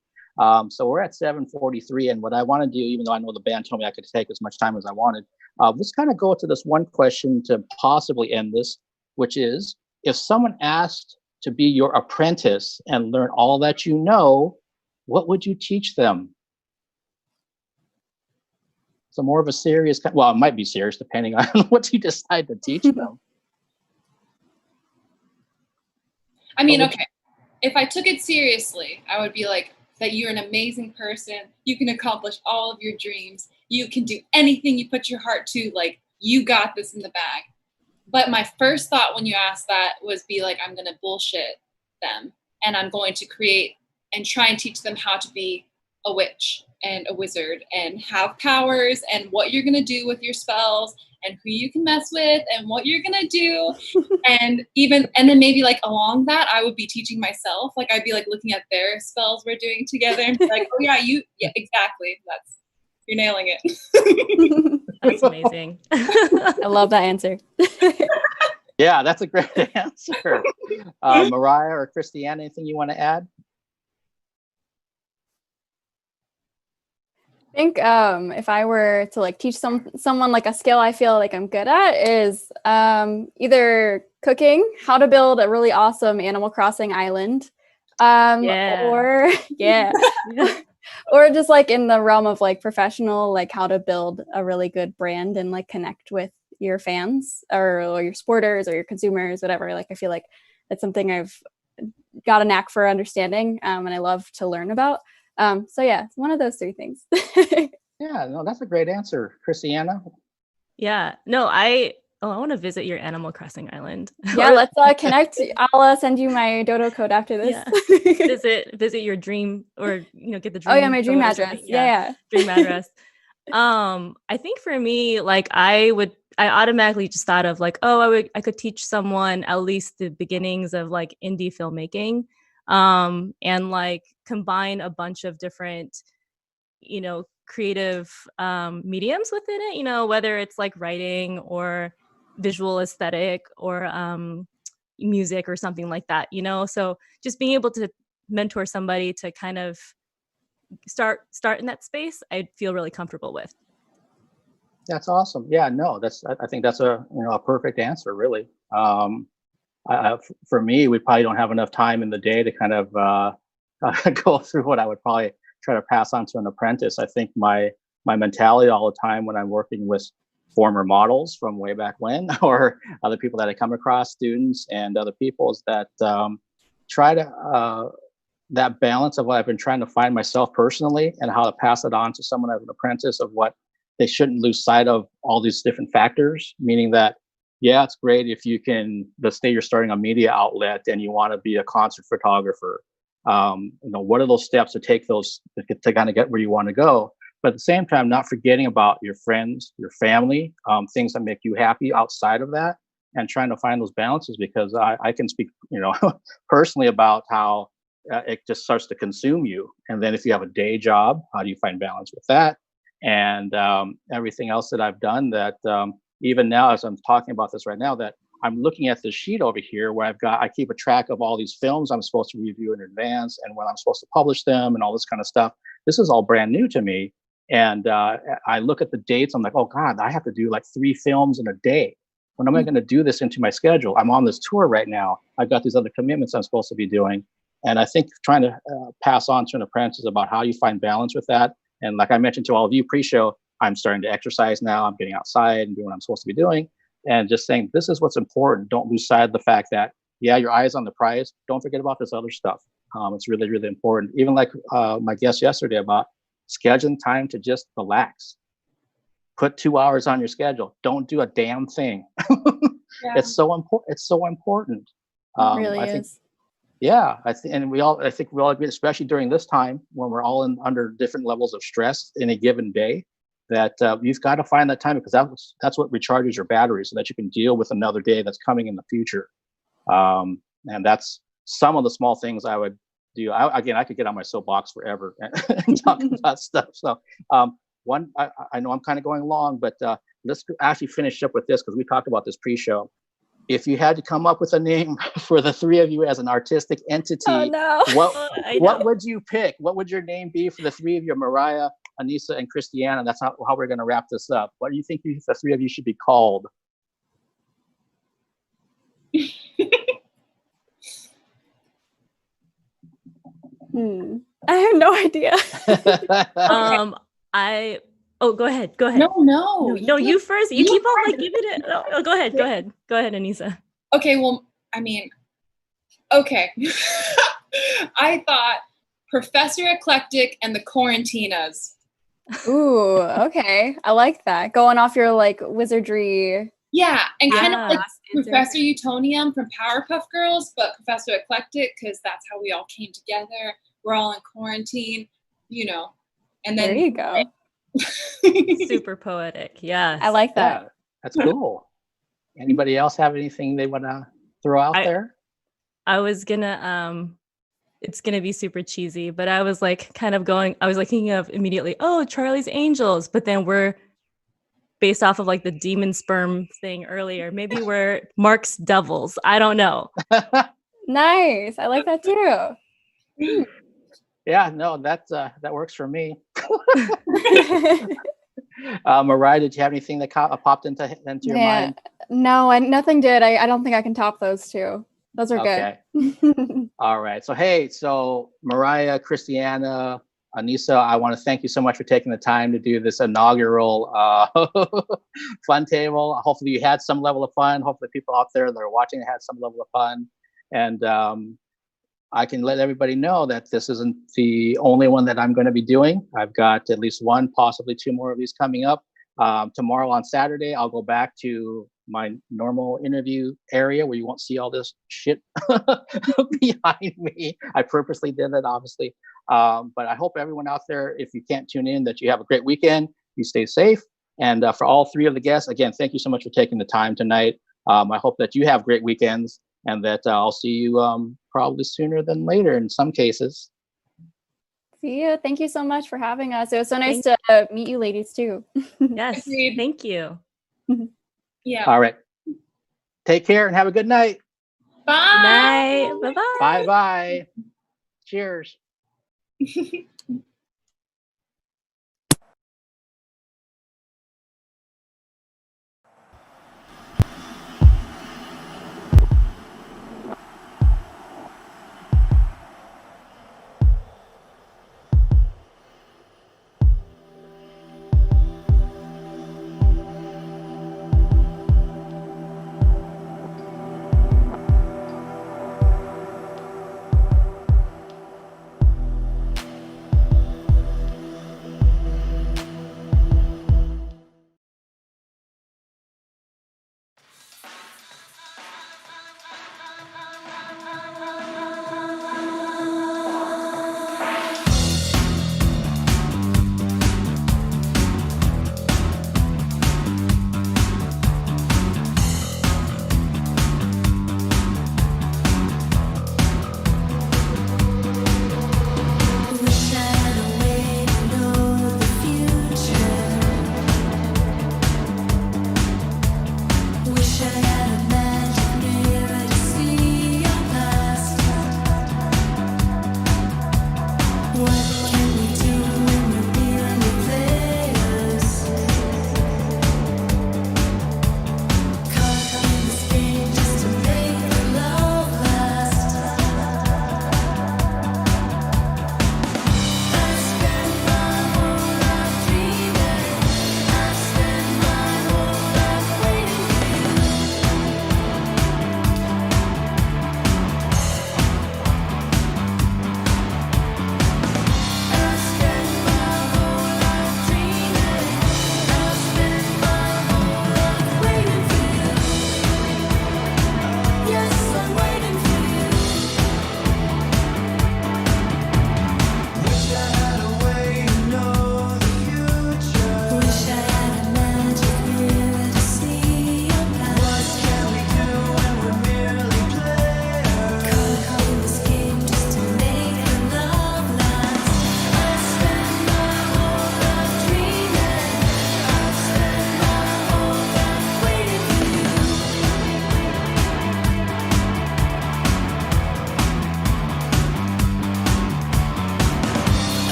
So we're at 7:43, and what I want to do, even though I know the band told me I could take as much time as I wanted, let's kind of go to this one question to possibly end this, which is, if someone asked to be your apprentice and learn all that you know, what would you teach them? So more of a serious, well, it might be serious depending on what you decide to teach them. I mean, okay, if I took it seriously, I would be like, that you're an amazing person. You can accomplish all of your dreams. You can do anything you put your heart to. Like, you got this in the bag. But my first thought when you asked that was be like, I'm going to bullshit them. And I'm going to create and try and teach them how to be a witch and a wizard and have powers and what you're going to do with your spells and who you can mess with and what you're going to do. and then maybe like along that, I would be teaching myself. Like, I'd be like looking at their spells we're doing together and be like, oh yeah, exactly. You're nailing it. That's amazing. I love that answer. Yeah, that's a great answer. Mariah or Christiana, anything you want to add? I think if I were to like teach someone like a skill I feel like I'm good at is either cooking, how to build a really awesome Animal Crossing island, or or just like in the realm of like professional, like how to build a really good brand and like connect with your fans or your supporters or your consumers, whatever. Like, I feel like that's something I've got a knack for understanding and I love to learn about. So yeah, it's one of those three things. Yeah, no, that's a great answer. Christiana? Yeah, no, I want to visit your Animal Crossing island. Yeah, let's connect. I'll send you my Dodo code after this. Yeah. Visit your dream, or get the dream. Oh yeah, my dream address. Yeah. Dream address. I think for me, like I automatically just thought of like, I could teach someone at least the beginnings of like indie filmmaking, and like combine a bunch of different, creative mediums within it, whether it's like writing or visual aesthetic or music or something like that, so just being able to mentor somebody to kind of start in that space, I'd feel really comfortable with. That's awesome. Yeah, no, I think that's a perfect answer, really. For me, we probably don't have enough time in the day to kind of go through what I would probably try to pass on to an apprentice. I think my mentality all the time when I'm working with former models from way back when, or other people that I come across, students and other people, is that try to that balance of what I've been trying to find myself personally and how to pass it on to someone as an apprentice, of what they shouldn't lose sight of all these different factors, meaning that, yeah, it's great if you can, let's say you're starting a media outlet and you want to be a concert photographer. What are those steps to take those to kind of get where you want to go? But at the same time, not forgetting about your friends, your family, things that make you happy outside of that, and trying to find those balances, because I can speak, personally about how it just starts to consume you. And then if you have a day job, how do you find balance with that? And everything else that I've done that even now, as I'm talking about this right now, that I'm looking at this sheet over here where I keep a track of all these films I'm supposed to review in advance and when I'm supposed to publish them and all this kind of stuff. This is all brand new to me. And I look at the dates, I'm like, oh God, I have to do like 3 films in a day. When am I going to do this into my schedule? I'm on this tour right now. I've got these other commitments I'm supposed to be doing. And I think trying to pass on to an apprentice about how you find balance with that. And like I mentioned to all of you pre-show, I'm starting to exercise now. I'm getting outside and doing what I'm supposed to be doing. And just saying, this is what's important. Don't lose sight of the fact that, yeah, your eye is on the prize. Don't forget about this other stuff. It's really, really important. Even like my guest yesterday about scheduling time to just relax. Put 2 hours on your schedule. Don't do a damn thing. Yeah. It's so important. It's so important. It really is. Yeah, I think we all agree, especially during this time when we're all under different levels of stress in a given day, that you've got to find that time, because that's what recharges your battery so that you can deal with another day that's coming in the future. And that's some of the small things I would do. I could get on my soapbox forever and talk about stuff. So I know I'm kind of going long, but let's actually finish up with this, because we talked about this pre-show. If you had to come up with a name for the 3 of you as an artistic entity, what would you pick? What would your name be for the 3 of you, Mariah, Anisa, and Christiana? That's how we're going to wrap this up. What do you think the 3 of you should be called? I have no idea. Go ahead. No, you first. You keep on like giving it. Oh, go ahead, Anisa. Okay, well, okay. I thought Professor Eclectic and the Quarantinas. Ooh, okay. I like that. Going off your like wizardry. Yeah, and kind of like Professor Utonium from Powerpuff Girls, but Professor Eclectic, because that's how we all came together. We're all in quarantine, and then there you go. Super poetic. Yeah, I like that. Yeah, that's cool. Anybody else have anything they want to throw out there? I was gonna it's gonna be super cheesy, but I was like thinking of immediately, Charlie's Angels, but then we're based off of like the demon sperm thing earlier. Maybe we're Mark's Devils. I don't know. Nice. I like that too. Yeah, no, that works for me. Mariah, did you have anything that popped into your mind? No, nothing did. I don't think I can top those 2. Those are good. All right. So Mariah, Christiana, Anisa, I want to thank you so much for taking the time to do this inaugural fun table. Hopefully you had some level of fun. Hopefully people out there that are watching had some level of fun. And I can let everybody know that this isn't the only one that I'm going to be doing. I've got at least 1, possibly 2 more of these coming up. Tomorrow on Saturday, I'll go back to my normal interview area where you won't see all this shit behind me. I purposely did that, obviously. But I hope everyone out there, if you can't tune in, that you have a great weekend. You stay safe. And for all 3 of the guests, again, thank you so much for taking the time tonight. I hope that you have great weekends, and that I'll see you probably sooner than later in some cases. See you. Thank you so much for having us. It was so nice to meet you ladies too. Yes, thank you. Yeah. All right. Take care and have a good night. Bye. Bye. Bye-bye. Bye-bye. Cheers.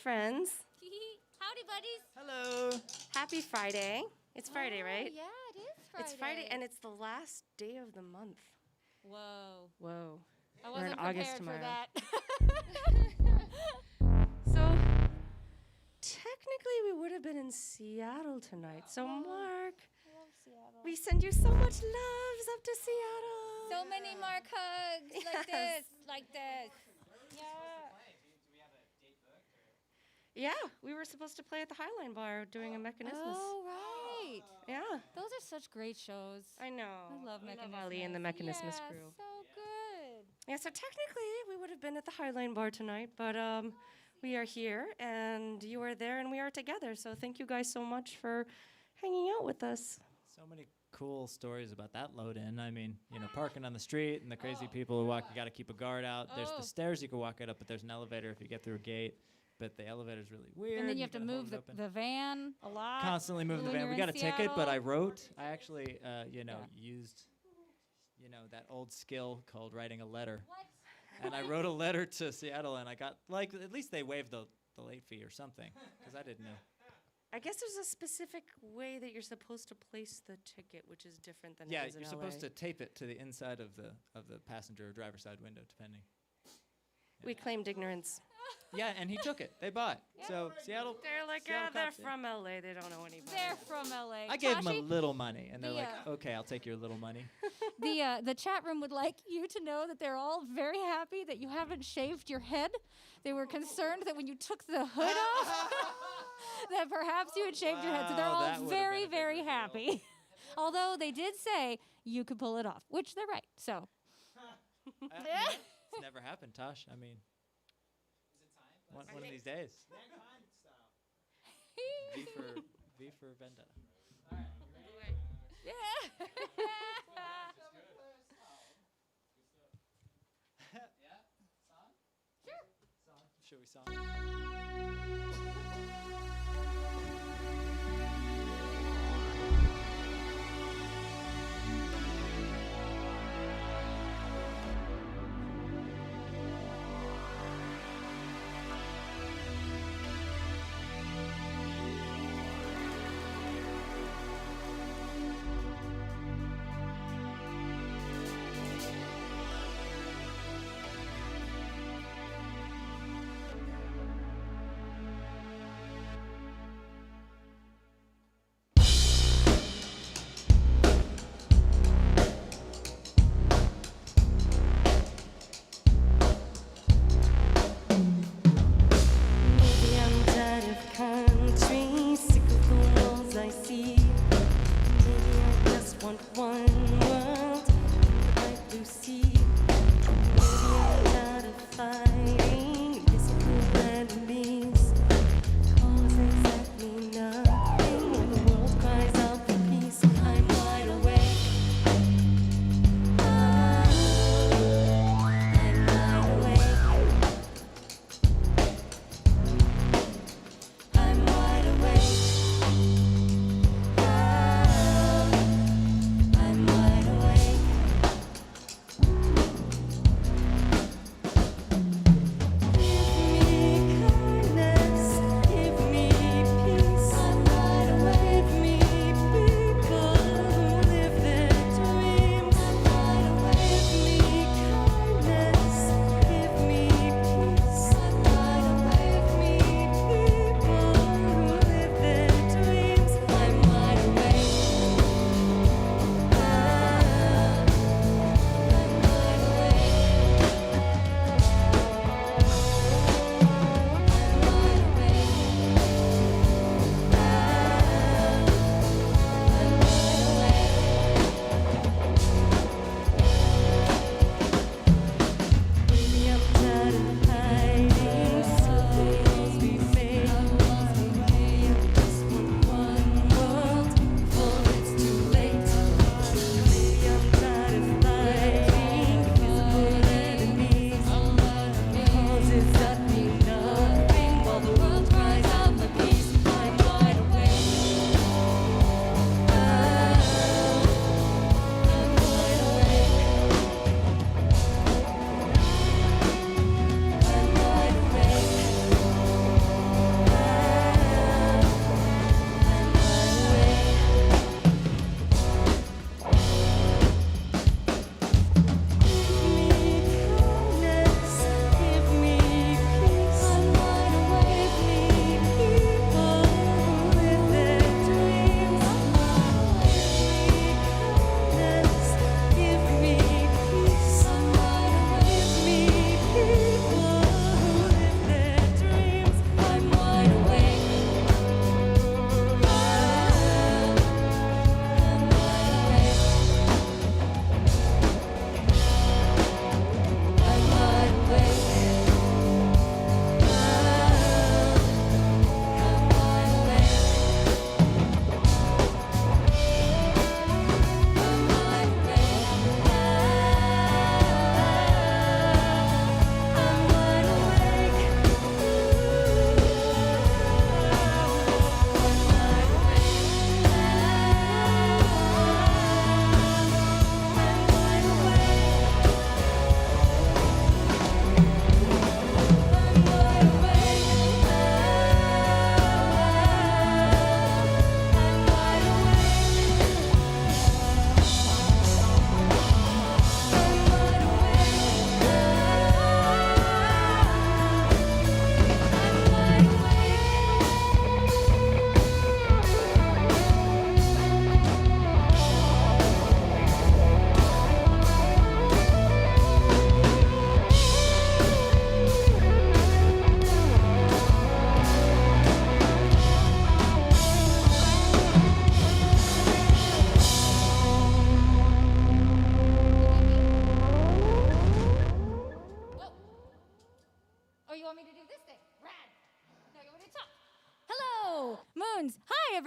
friends. Howdy, buddies. Hello. Happy Friday. It's Friday, right? Yeah, it is Friday. It's Friday, and it's the last day of the month. Whoa. Whoa. I We're in wasn't August prepared for tomorrow. that. So, technically, we would have been in Seattle tonight. So, Mark, I love Seattle. we send you so much loves up to Seattle. So many Mark hugs Yes. like this. Yeah. Yeah, we were supposed to play at the Highline Bar doing a Mechanismus. Oh, right. Yeah. Those are such great shows. I know. I love Mechanismus. Ali and the Mechanismus yeah, crew. So good. Yeah, so technically we would have been at the Highline Bar tonight, but we are here and you are there and we are together. So thank you guys so much for hanging out with us. So many cool stories about that load in. I mean, parking on the street and the crazy people who walk, you got to keep a guard out. There's the stairs you can walk it up, but there's an elevator if you get through a gate. But the elevator's really weird. And then you have to gotta move hold it open. the van a lot. Constantly move the when van. you're We in got a ticket, but Seattle. I actually, used, that old skill called writing a letter. What? And I wrote a letter to Seattle, and I got, at least they waived the late fee or something, because I didn't know. I guess there's a specific way that you're supposed to place the ticket, which is different than Yeah, it is in you're LA. supposed to tape it to the inside of the passenger or driver's side window, depending. We claimed ignorance. Yeah, and he took it. They bought. So Seattle. They're like, Seattle they're cops, from LA. They don't know any better. They're from LA. I gave them a Tashi, little money, and they're the, like, "Okay, I'll take your little money." The chat room would like you to know that they're all very happy that you haven't shaved your head. They were concerned that when you took the hood off, that perhaps you had shaved your head. So they're Wow, that all would've very, been a big very reveal. happy. Although they did say you could pull it off, which they're right. So It's never happened, Tosh. I mean, one of these days. V for Vendetta. yeah. Yeah, song? Sure. Should we song?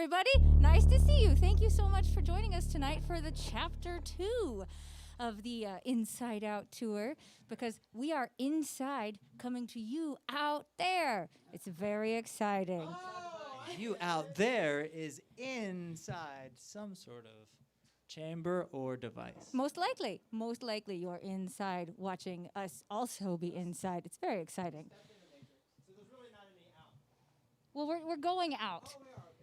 everybody. Nice to see you. Thank you so much for joining us tonight for the Chapter 2 of the Inside Out tour, because we are inside coming to you out there. It's very exciting. You out there is inside some sort of chamber or device. Most likely you're inside watching us also be inside. It's very exciting. So there's really not any out. Well, we're going out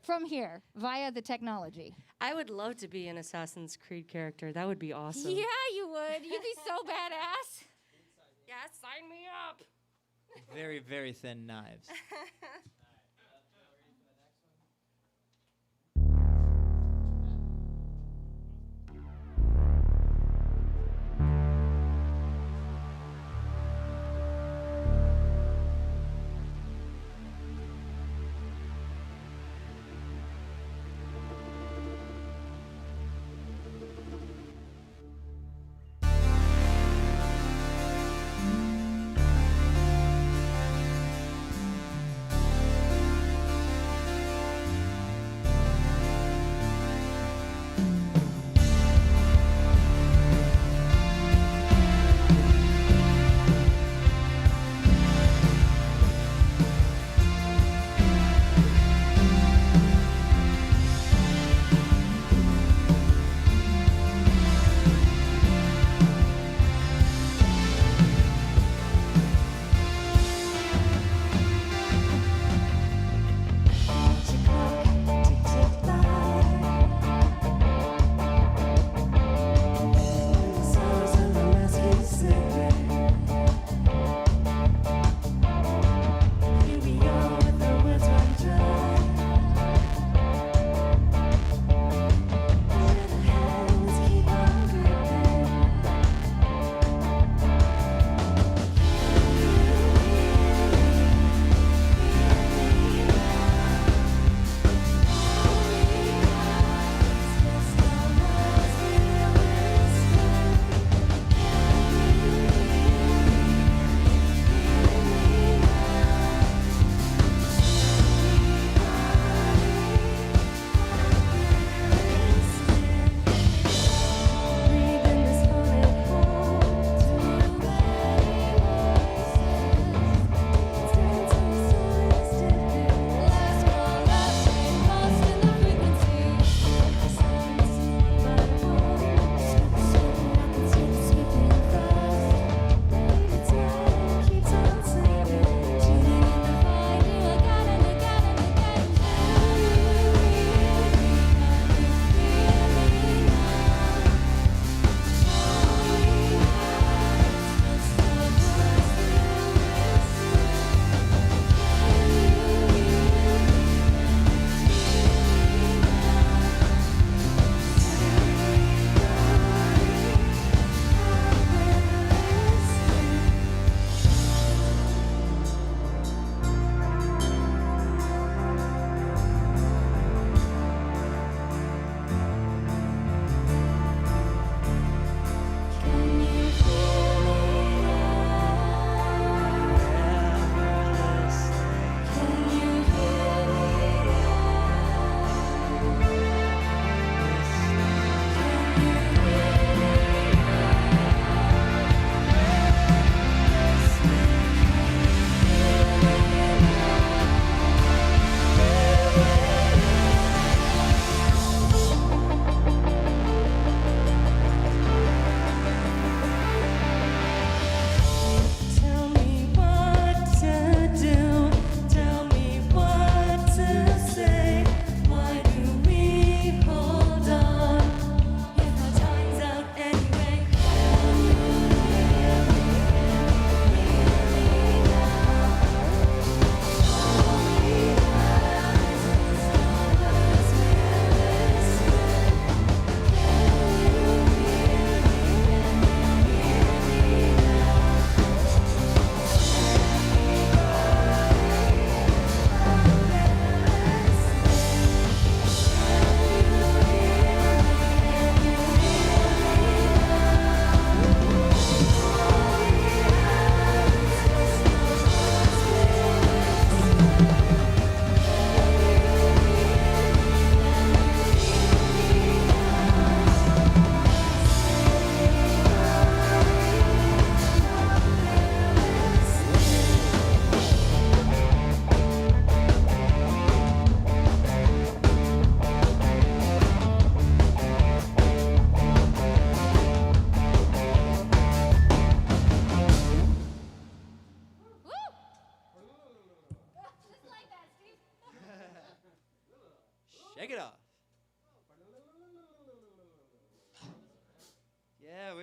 from here via the technology. I would love to be an Assassin's Creed character. That would be awesome. Yeah, you would. You'd be so badass. Yeah, sign me up. Very, very thin knives.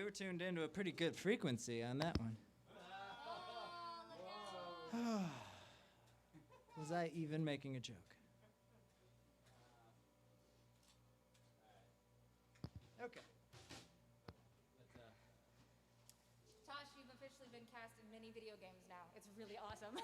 we were tuned into a pretty good frequency on that one. Was I even making a joke? Okay. Tosh, you've officially been cast in many video games now. It's really awesome.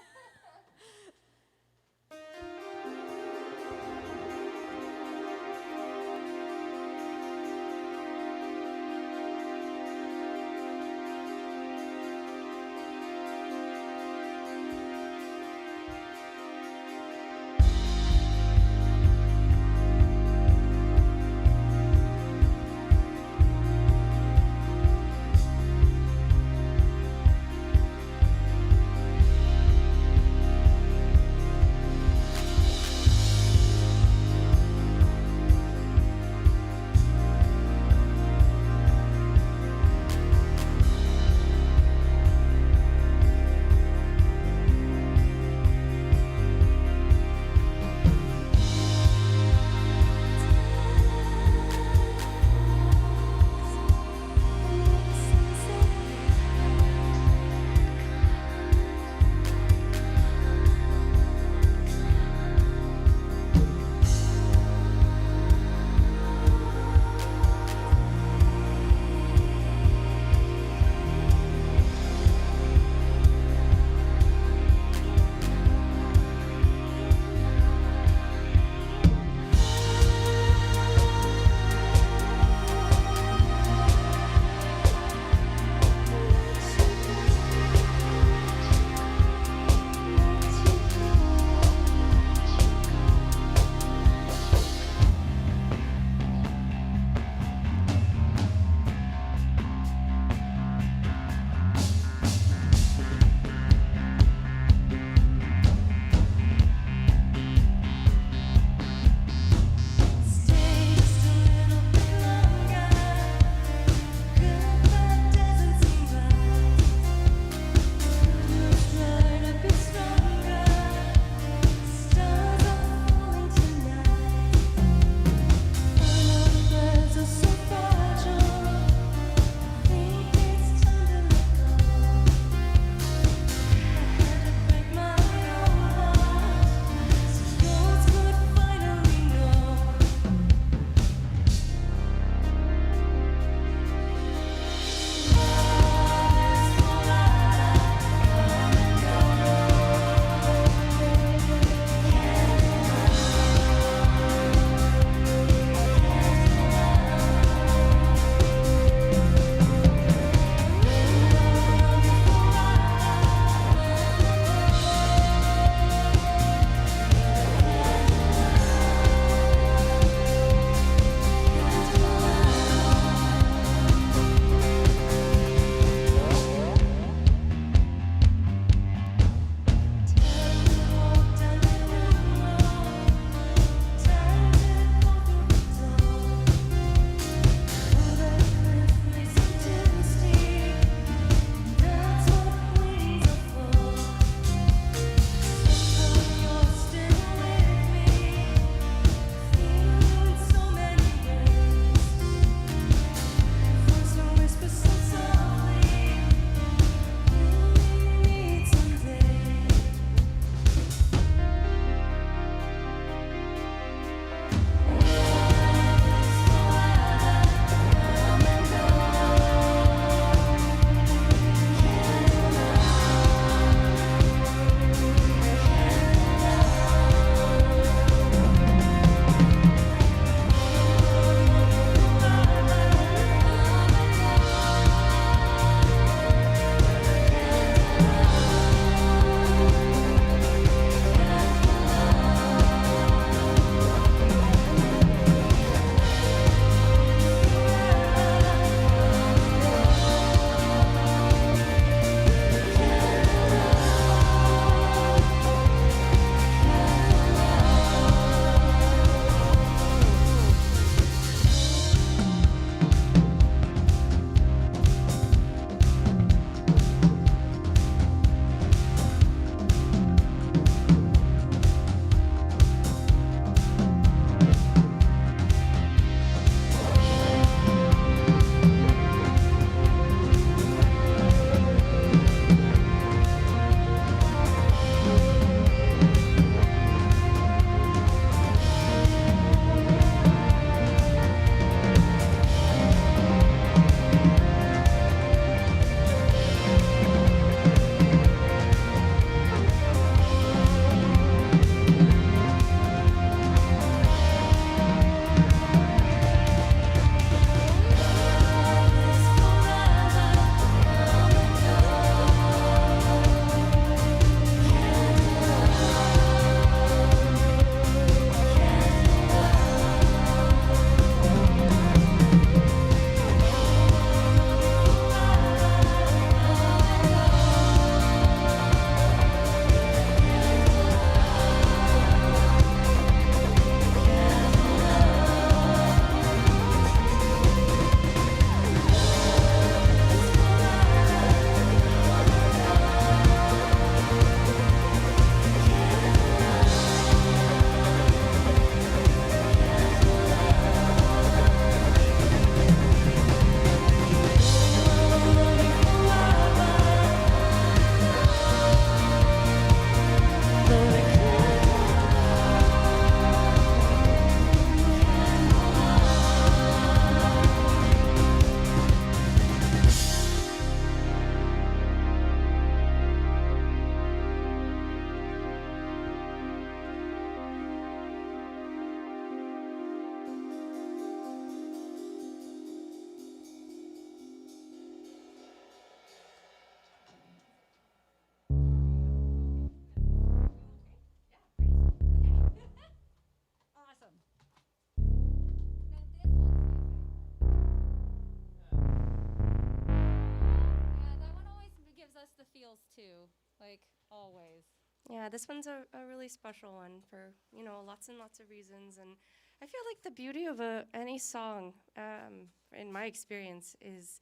feels too, like always. Yeah, this one's a really special one for, lots and lots of reasons. And I feel like the beauty of any song, in my experience, is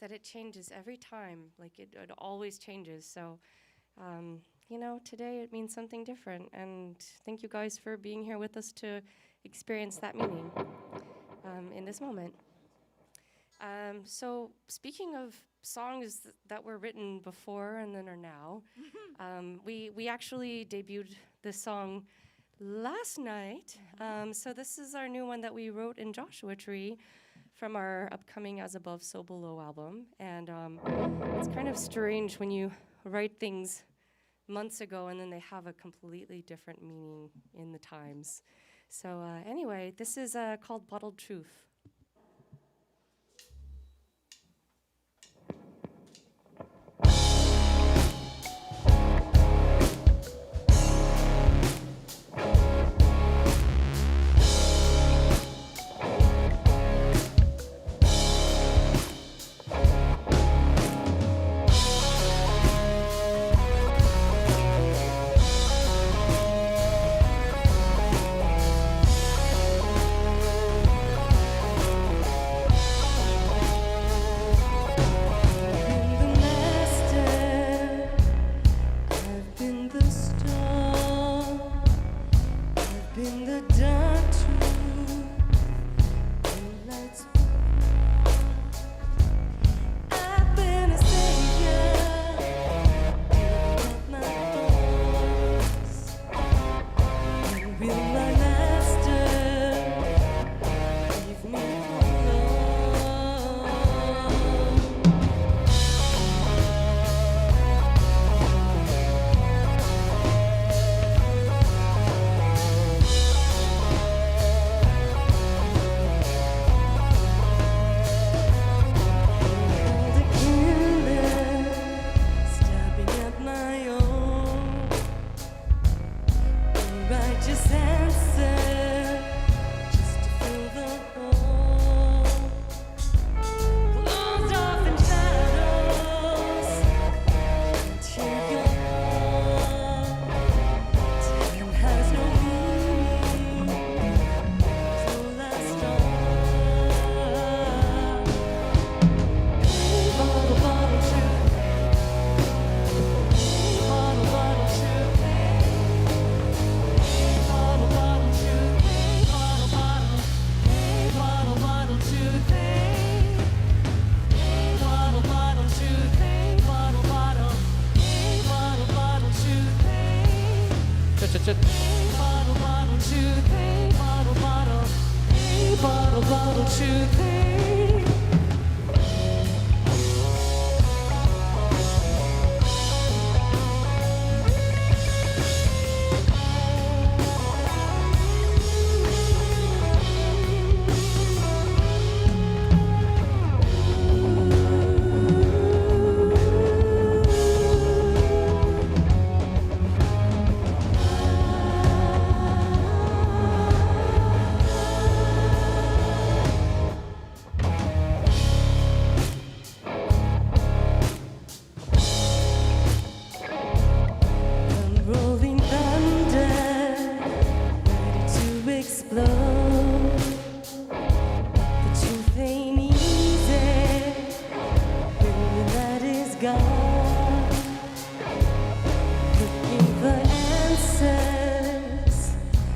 that it changes every time. Like it always changes. So, today it means something different. And thank you guys for being here with us to experience that meaning in this moment. So speaking of songs that were written before and then are now, we actually debuted this song last night. So this is our new one that we wrote in Joshua Tree from our upcoming As Above, So Below album. And it's kind of strange when you write things months ago and then they have a completely different meaning in the times. So anyway, this is called Bottled Truth.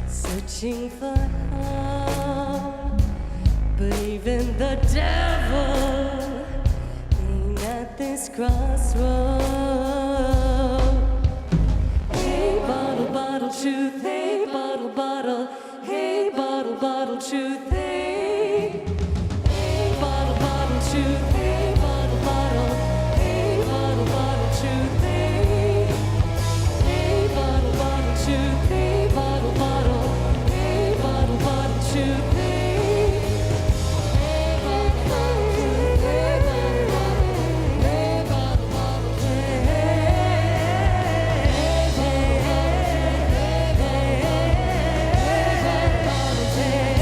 Searching for hope, but even the devil ain't at this crossroad. Hey, bottle, bottle, truth. Hey, bottle, bottle. Hey, bottle, bottle, truth. Hey, hey, bottle, bottle, truth. Hey, bottle, bottle. Hey, bottle, bottle, truth. Hey, hey, bottle, bottle, truth. Hey, bottle, bottle. Hey, bottle, bottle, truth. Hey, hey, bottle, bottle, truth. Hey, bottle, bottle. Hey, bottle, bottle. Hey, hey, hey, hey, bottle, bottle, hey.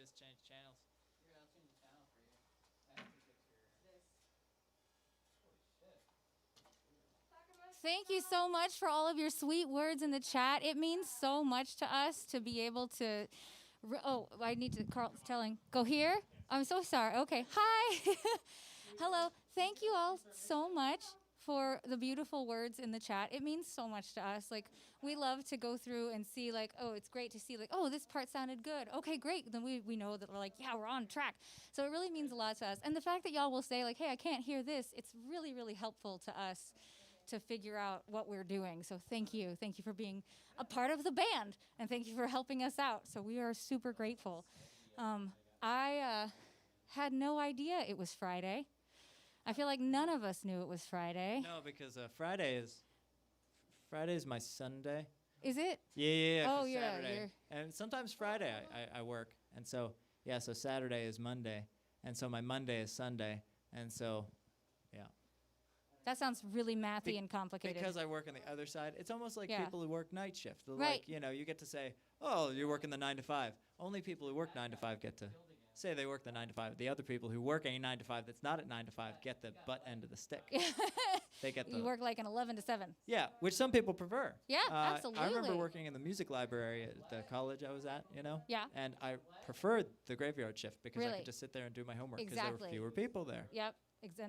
just change channels. Here, I'll change the channel for you. I have to get your Holy shit. Thank you so much for all of your sweet words in the chat. It means so much to us to be able to. I need to. Carl's telling. Go here. I'm so sorry. Okay. Hi. Hello. Thank you all so much for the beautiful words in the chat. It means so much to us. Like, we love to go through and see, like, oh, it's great to see, like, oh, this part sounded good. Okay, great. Then we know that we're like, yeah, we're on track. So it really means a lot to us. And the fact that y'all will say, like, hey, I can't hear this, it's really, really helpful to us to figure out what we're doing. So thank you. Thank you for being a part of the band. And thank you for helping us out. So we are super grateful. I had no idea it was Friday. I feel like none of us knew it was Friday. No, because Friday is my Sunday. Is it? Yeah. Oh, 'cause yeah. Saturday. And sometimes Friday I work. And so, so Saturday is Monday. And so my Monday is Sunday. And so, yeah. That sounds really mathy and complicated. Because I work on the other side, it's almost like people who work night shift. Right. Like, you get to say, oh, you're working the 9 to 5. Only people who work 9 to 5 get to say they work the 9 to 5. The other people who work a 9 to 5 that's not at 9 to 5 get the butt end of the stick. They get You work like an 11 to 7. Yeah, which some people prefer. Yeah, absolutely. I remember working in the music library at the college I was at, Yeah. and I preferred the graveyard shift because I Really? could just sit there and do my homework because Exactly. there were fewer people there. Yep.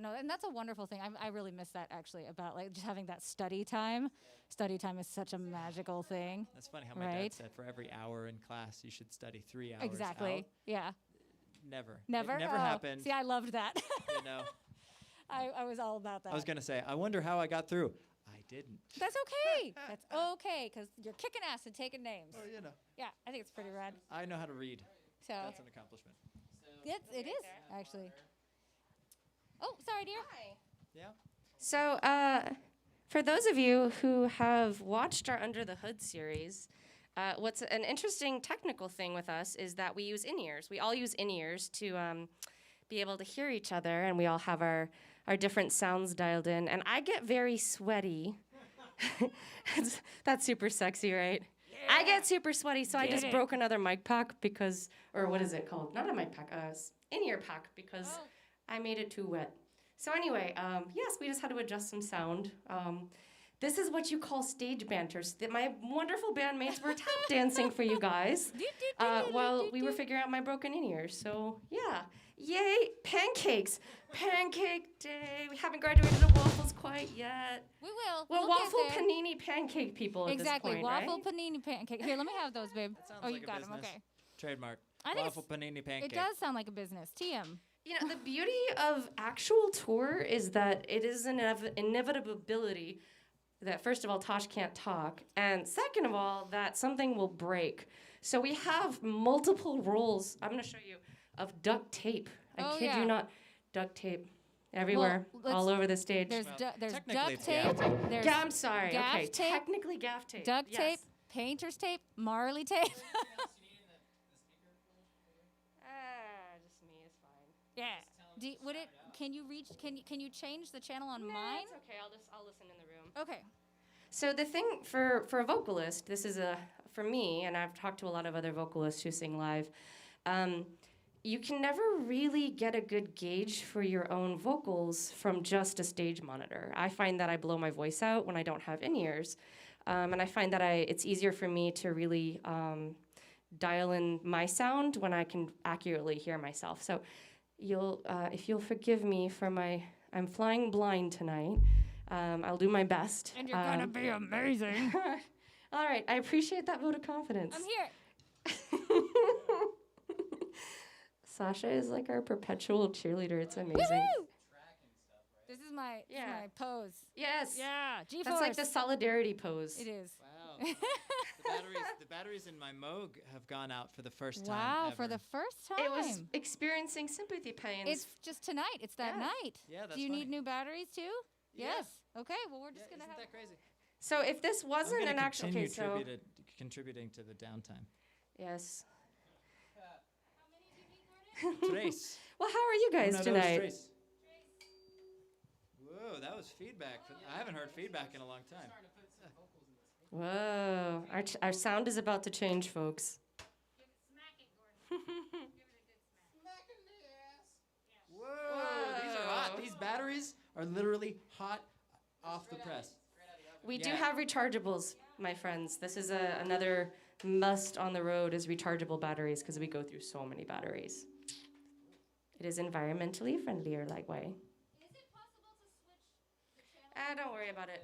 No, and that's a wonderful thing. I really miss that, actually, about like just having that study time. Study time is such a magical thing. That's funny how my dad said for every hour in class you should study 3 hours Exactly. out. Yeah. Never. Never? It never Oh, happened. See, I loved that. I was all about that. was going to say, I wonder how I got through. I didn't. That's okay. That's okay, because you're kicking ass and taking names. Oh, Yeah, I think it's pretty rad. I know how to read. So That's an accomplishment. it is, actually. Oh, sorry, dear. Hi. Yeah. So, for those of you who have watched our Under the Hood series, what's an interesting technical thing with us is that we use in-ears. We all use in-ears to be able to hear each other, and we all have our different sounds dialed in. And I get very sweaty. That's super sexy, right? Yeah. I get super sweaty, so I just broke another mic pack or what is it called? Not a mic pack, in-ear pack, because I made it too wet. So anyway, yes, we just had to adjust some sound. This is what you call stage banter. My wonderful bandmates were tap dancing for you guys while we were figuring out my broken in-ears. So yeah, yay, pancakes. Pancake day. We haven't graduated to waffles quite yet. We will. Well, We'll waffle get there. panini pancake people at Exactly. this point, Waffle right? panini pancake. Here, let me have those, babe. That sounds Oh, like you a got them. business. Okay. Trademark. I think Waffle panini pancake. It does sound like a business. TM. You know, the beauty of actual tour is that it is an inevitability that, first of all, Tosh can't talk, and second of all, that something will break. So we have multiple rolls, I'm going to show you, of duct tape. I kid you not. Duct tape everywhere, Well, all over the stage. There's technically duct it's tape. gaff tape. There's I'm sorry. gaff Okay, tape, technically gaff tape. duct yes. tape, painter's tape, Marley tape. Just me is fine. Yeah. Would it? Can you reach? Can you change the channel on mine? It's okay. I'll listen in the room. Okay. So the thing for a vocalist, this is for me, and I've talked to a lot of other vocalists who sing live. You can never really get a good gauge for your own vocals from just a stage monitor. I find that I blow my voice out when I don't have in-ears, and I find that it's easier for me to really dial in my sound when I can accurately hear myself. So if you'll forgive me for I'm flying blind tonight. I'll do my best. And you're gonna be amazing. All right, I appreciate that vote of confidence. I'm here. Sasha is like our perpetual cheerleader. It's amazing. Woo-hoo! This is my pose. Yes. Yeah, G-force. That's like the solidarity pose. It is. Wow. the batteries in my Moog have gone out for the first time Wow, ever. for the first time. It was experiencing sympathy pains. It's just tonight. It's that night. Yeah, that's Do you funny. need new batteries too? Yeah. Yes. Okay. Well, we're just gonna Isn't have. that crazy? So if this wasn't an actual case, so contributing to the downtime. yes. Trace. Well, how are you guys tonight? Trace. Whoa, that was feedback. I haven't heard feedback in a long time. Whoa, our sound is about to change, folks. are literally hot off the press. We do Yeah. have rechargeables, my friends. This is another must on the road is rechargeable batteries because we go through so many batteries. It is environmentally friendlier that way. Is it possible to switch the channel? Don't worry about it.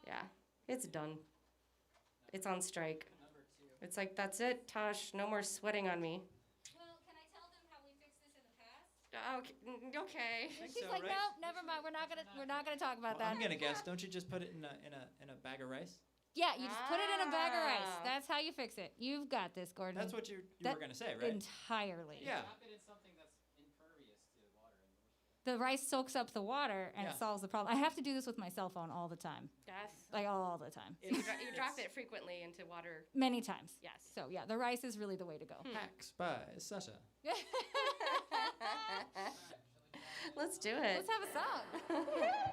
Yeah, it's done. It's on strike. It's like, that's it, Tosh. No more sweating on me. Well, can I tell them how we fixed this in the past? Okay. She's like, right? nope, never mind. We're not gonna talk about Well, that. I'm gonna guess. Don't you just put it in a bag of rice? Yeah, you just put it in a bag of rice. Ah. That's how you fix it. You've got this, Gordon. That's what you That- were gonna say, right? Entirely. Yeah. Wrap it in something that's impervious to water. The rice soaks up the water and Yeah. it solves the problem. I have to do this with my cell phone all the time. Yes. Like all the time. You drop it frequently into water. Many times. Yes. So yeah, the rice is really the way to go. Hacks by Sasha. Let's do it. Let's have a song.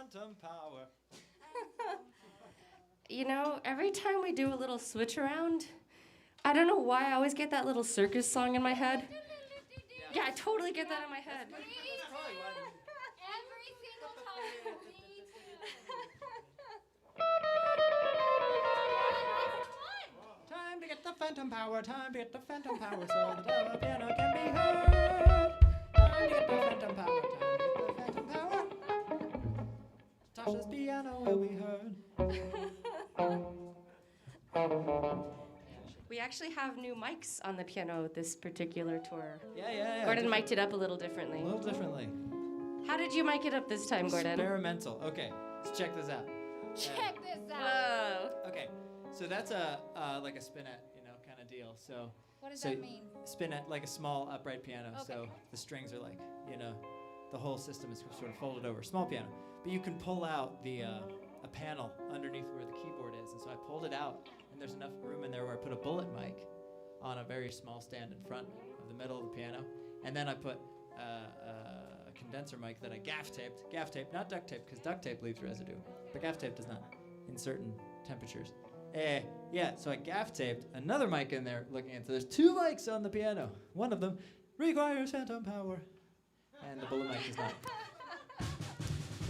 phantom power. You know, every time we do a little switch around, I don't know why I always get that little circus song in my head. Yeah, I totally get that in my head. Every single time. Time to get the phantom power, time to get the phantom power, so the piano can be heard. Time to get the phantom power, time to get the phantom power. Tasha's piano will be heard. We actually have new mics on the piano this particular tour. Yeah. Gordon mic'd it up a little differently. A little differently. How did you mic it up this time, Gordon? Experimental. Okay, let's check this out. Check this out. Whoa. Okay, so that's a like a spinet, kind of deal. So What does so that mean? spinet, like a small upright piano. Okay. So the strings are like, the whole system is sort of folded over. Small piano, but you can pull out the a panel underneath where the keyboard is, and so I pulled it out, and there's enough room in there where I put a bullet mic on a very small stand in front of the middle of the piano, and then I put a condenser mic that I gaff taped, not duct tape, because duct tape leaves residue, but gaff tape does not in certain temperatures. So I gaff taped another mic in there looking at, so there's two mics on the piano. One of them requires phantom power, and the bullet mic does not. But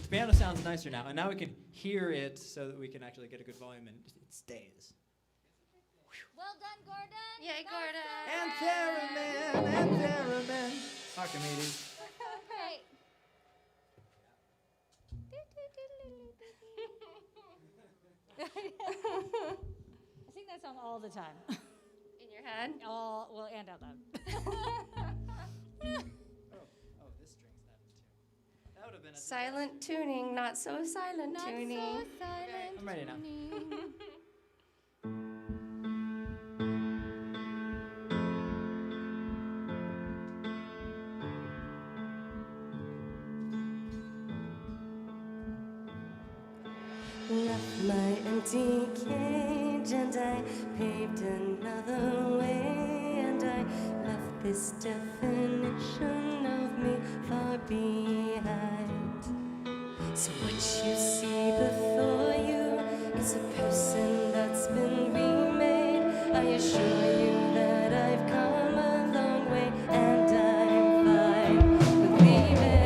the piano sounds nicer now, and now we can hear it so that we can actually get a good volume, and it stays. Well done, Gordon. Yay, Gordon. And theremin, Archimedes. Right. I sing that song all the time. In your head? And out loud. Oh, this string's not in tune. That would have been a Silent tuning, not so silent Not tuning. so silent. I'm ready now. tuning. Left my empty cage and I paved another way, and I left this definition of me far behind. So what you see before you is a person that's been remade. I assure you that I've come a long way, and I'm fine with leaving.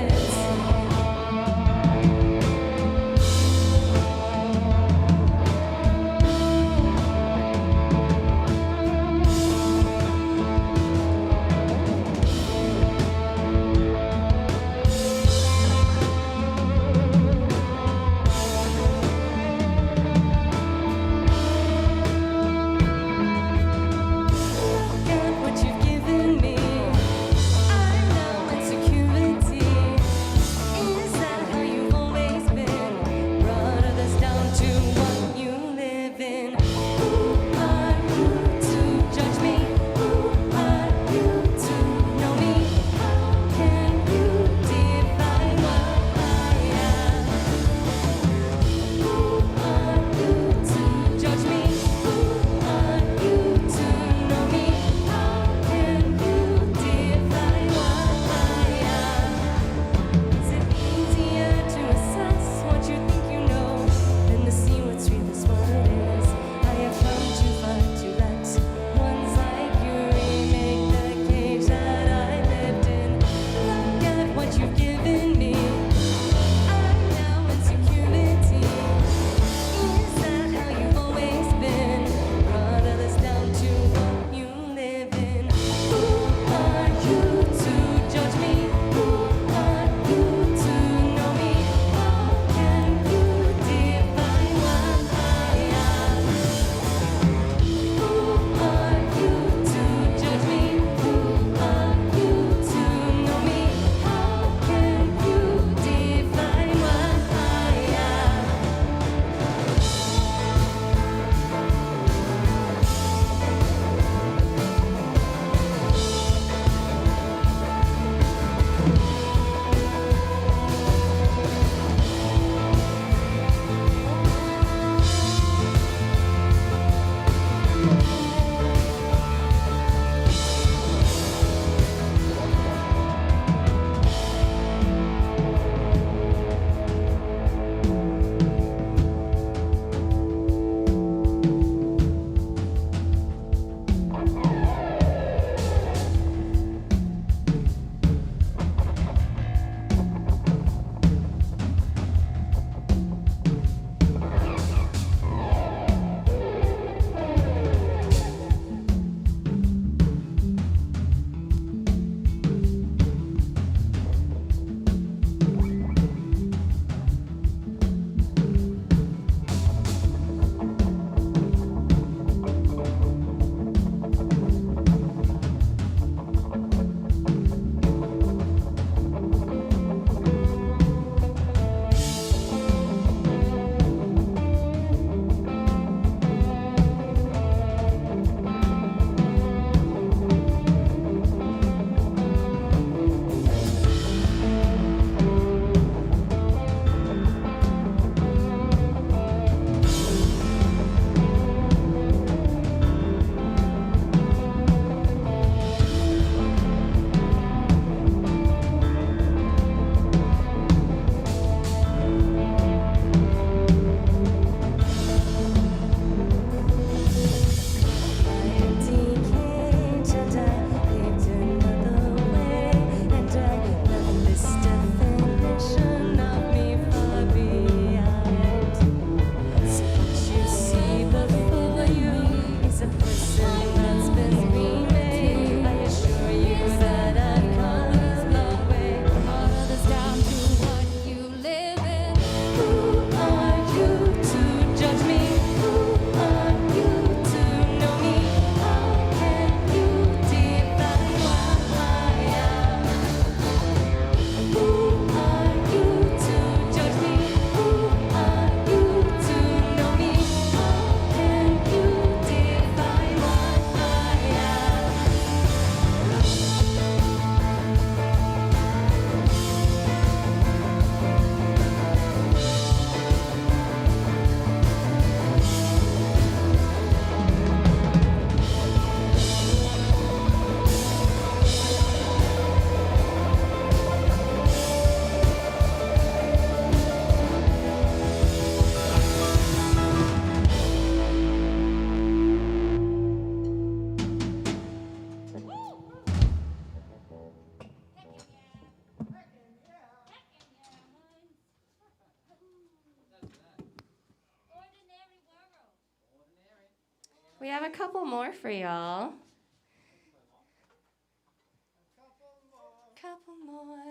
We have a couple more for y'all. Couple more.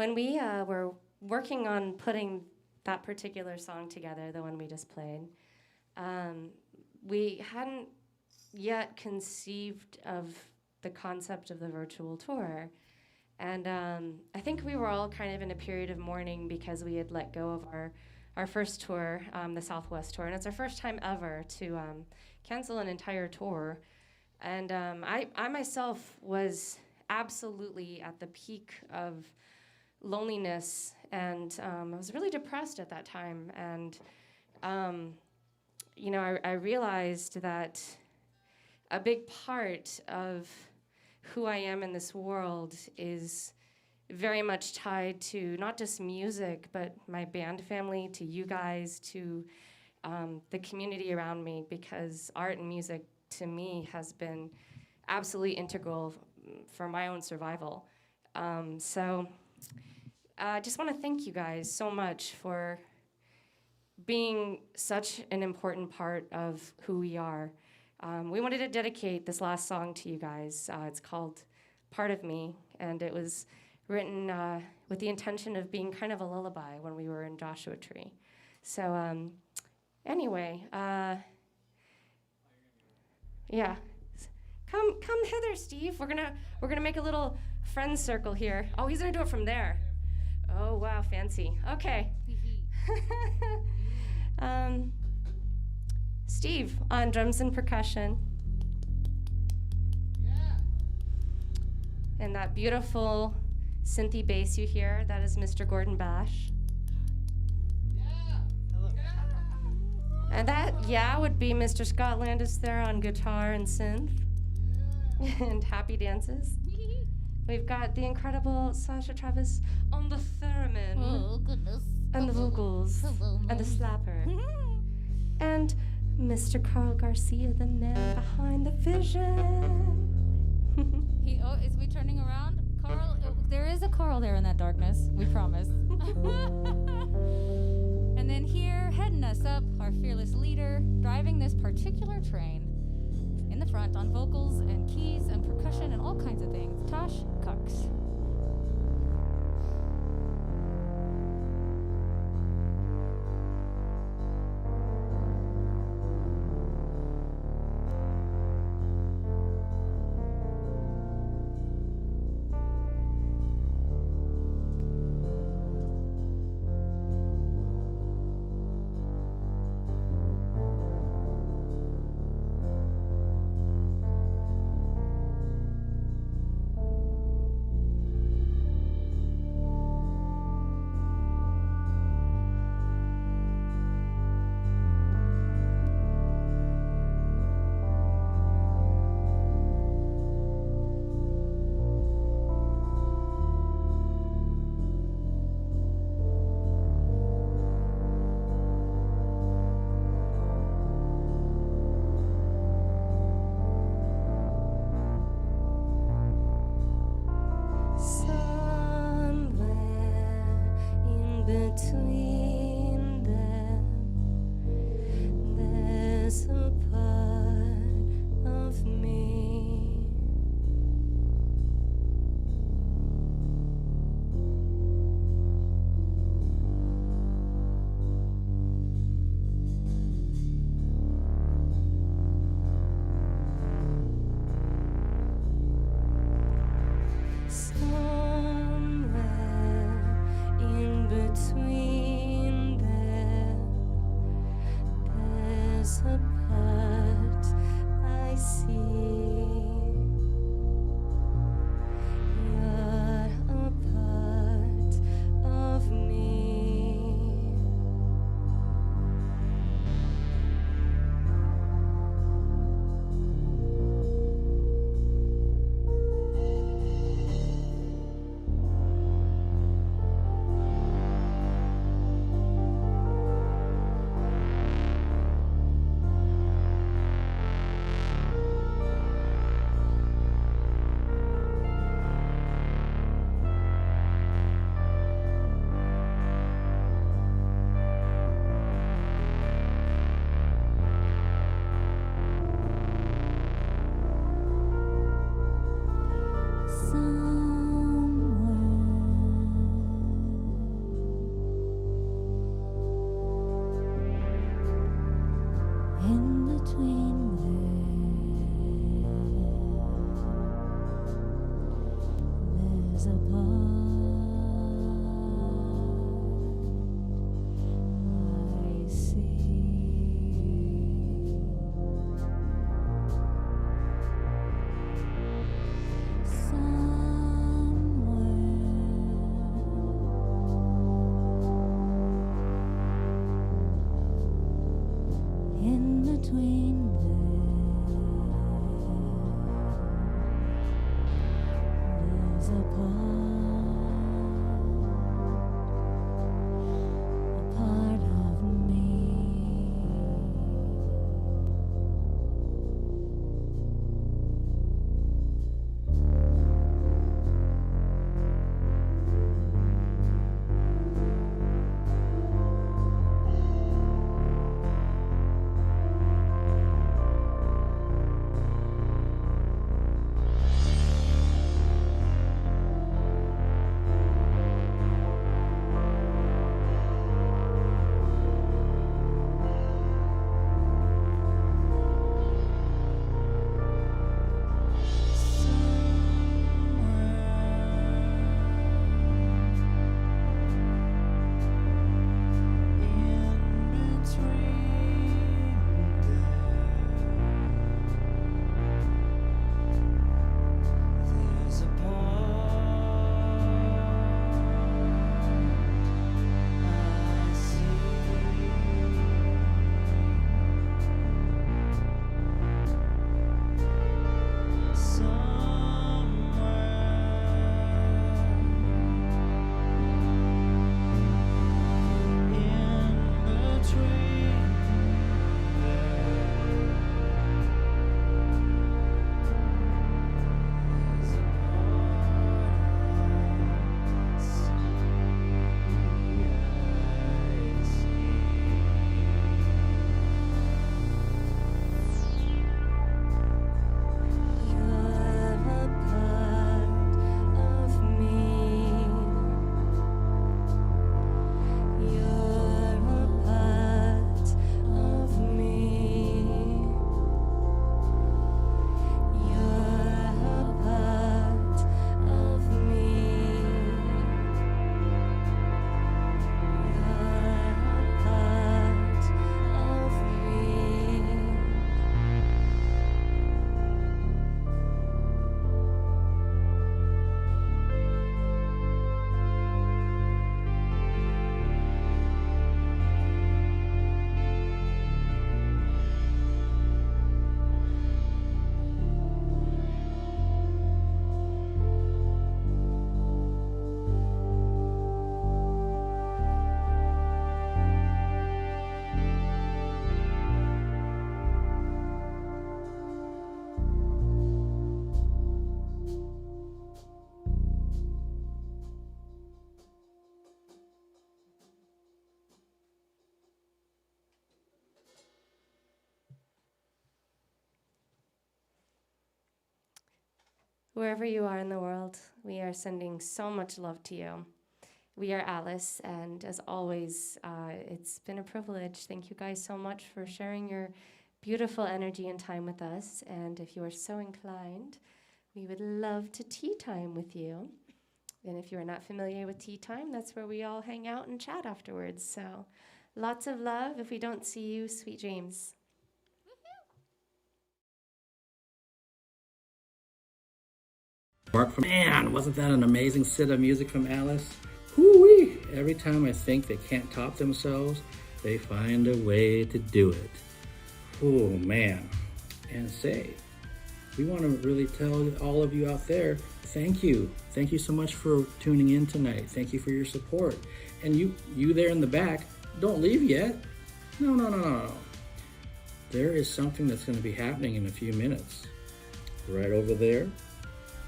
when we were working on putting that particular song together, the one we just played, we hadn't yet conceived of the concept of the virtual tour. And I think we were all kind of in a period of mourning because we had let go of our first tour, the Southwest tour. And it's our first time ever to cancel an entire tour. And I myself was absolutely at the peak of loneliness, and I was really depressed at that time. And you know, I realized that a big part of who I am in this world is very much tied to not just music, but my band family, to you guys, to the community around me, because art and music to me has been absolutely integral for my own survival. So I just want to thank you guys so much for being such an important part of who we are. We wanted to dedicate this last song to you guys. It's called Part of Me, and it was written with the intention of being kind of a lullaby when we were in Joshua Tree. So anyway, yeah. Come hither, Steve. We're gonna make a little friend circle here. Oh, he's gonna do it from there. Oh wow, fancy. Okay. Steve on drums and percussion. Yeah. And that beautiful synthy bass you hear, that is Mr. Gordon Bash. Yeah. Hello. And that, yeah, would be Mr. Scott Landis there on guitar and synth. And happy dances. We've got the incredible Sasha Travis on the theremin. Oh, goodness. And the vocals. Hello, And the Mom. slapper. And Mr. Carl Garcia, the man behind the vision. Is we turning around? Carl, there is a Carl there in that darkness, we promise. And then here, heading us up, our fearless leader, driving this particular train in the front on vocals and keys and percussion and all kinds of things, Tosh Cox. there's a part I see somewhere in between there's a part of me. Wherever you are in the world, we are sending so much love to you. We are Alice, and as always, it's been a privilege. Thank you guys so much for sharing your beautiful energy and time with us. And if you are so inclined, we would love to tea time with you. And if you are not familiar with tea time, that's where we all hang out and chat afterwards. So lots of love. If we don't see you, sweet dreams. Man, wasn't that an amazing set of music from Alice? Hoo-wee! Every time I think they can't top themselves, they find a way to do it. Oh man. And say, we want to really tell all of you out there, thank you. Thank you so much for tuning in tonight. Thank you for your support. And you there in the back, don't leave yet. No. There is something that's going to be happening in a few minutes. Right over there.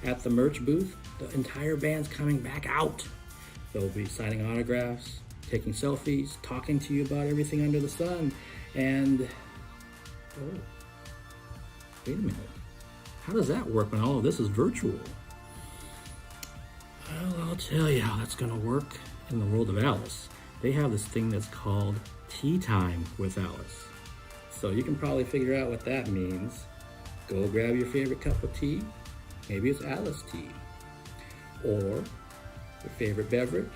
At the merch booth, the entire band's coming back out. They'll be signing autographs, taking selfies, talking to you about everything under the sun. And, oh, wait a minute. How does that work when all of this is virtual? Well, I'll tell you how that's going to work in the world of Alice. They have this thing that's called Tea Time with Alice. So you can probably figure out what that means. Go grab your favorite cup of tea. Maybe it's Alice tea. Or your favorite beverage,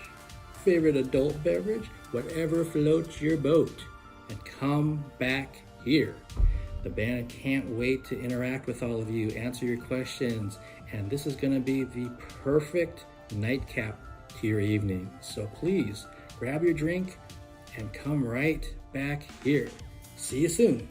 favorite adult beverage, whatever floats your boat. And come back here. The band can't wait to interact with all of you, answer your questions, and this is going to be the perfect nightcap to your evening. So please grab your drink and come right back here. See you soon.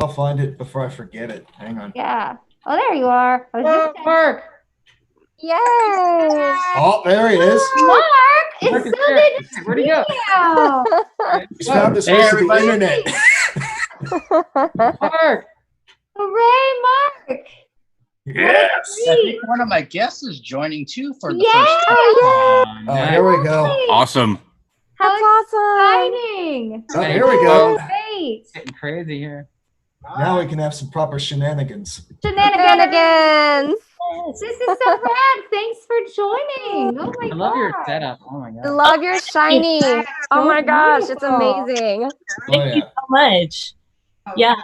I'll find it before I forget it. Hang on. Yeah. Oh, there you are. Mark. Yay! Oh, there he is. Mark, it's so good to see Where'd he go? you. He's found his way to the internet. Mark. Hooray, Mark! Yes. I think one of my guests is joining too for the Yeah! first time. Oh, here we go. Awesome. How awesome. exciting! Oh, here we go. Great. Getting crazy here. Now we can have some proper shenanigans. Shenanigans. This is so rad. Thanks for joining. Oh my I love your God. setup. Oh my god. Love your shiny. Oh my gosh, it's amazing. Thank you so much. Yeah.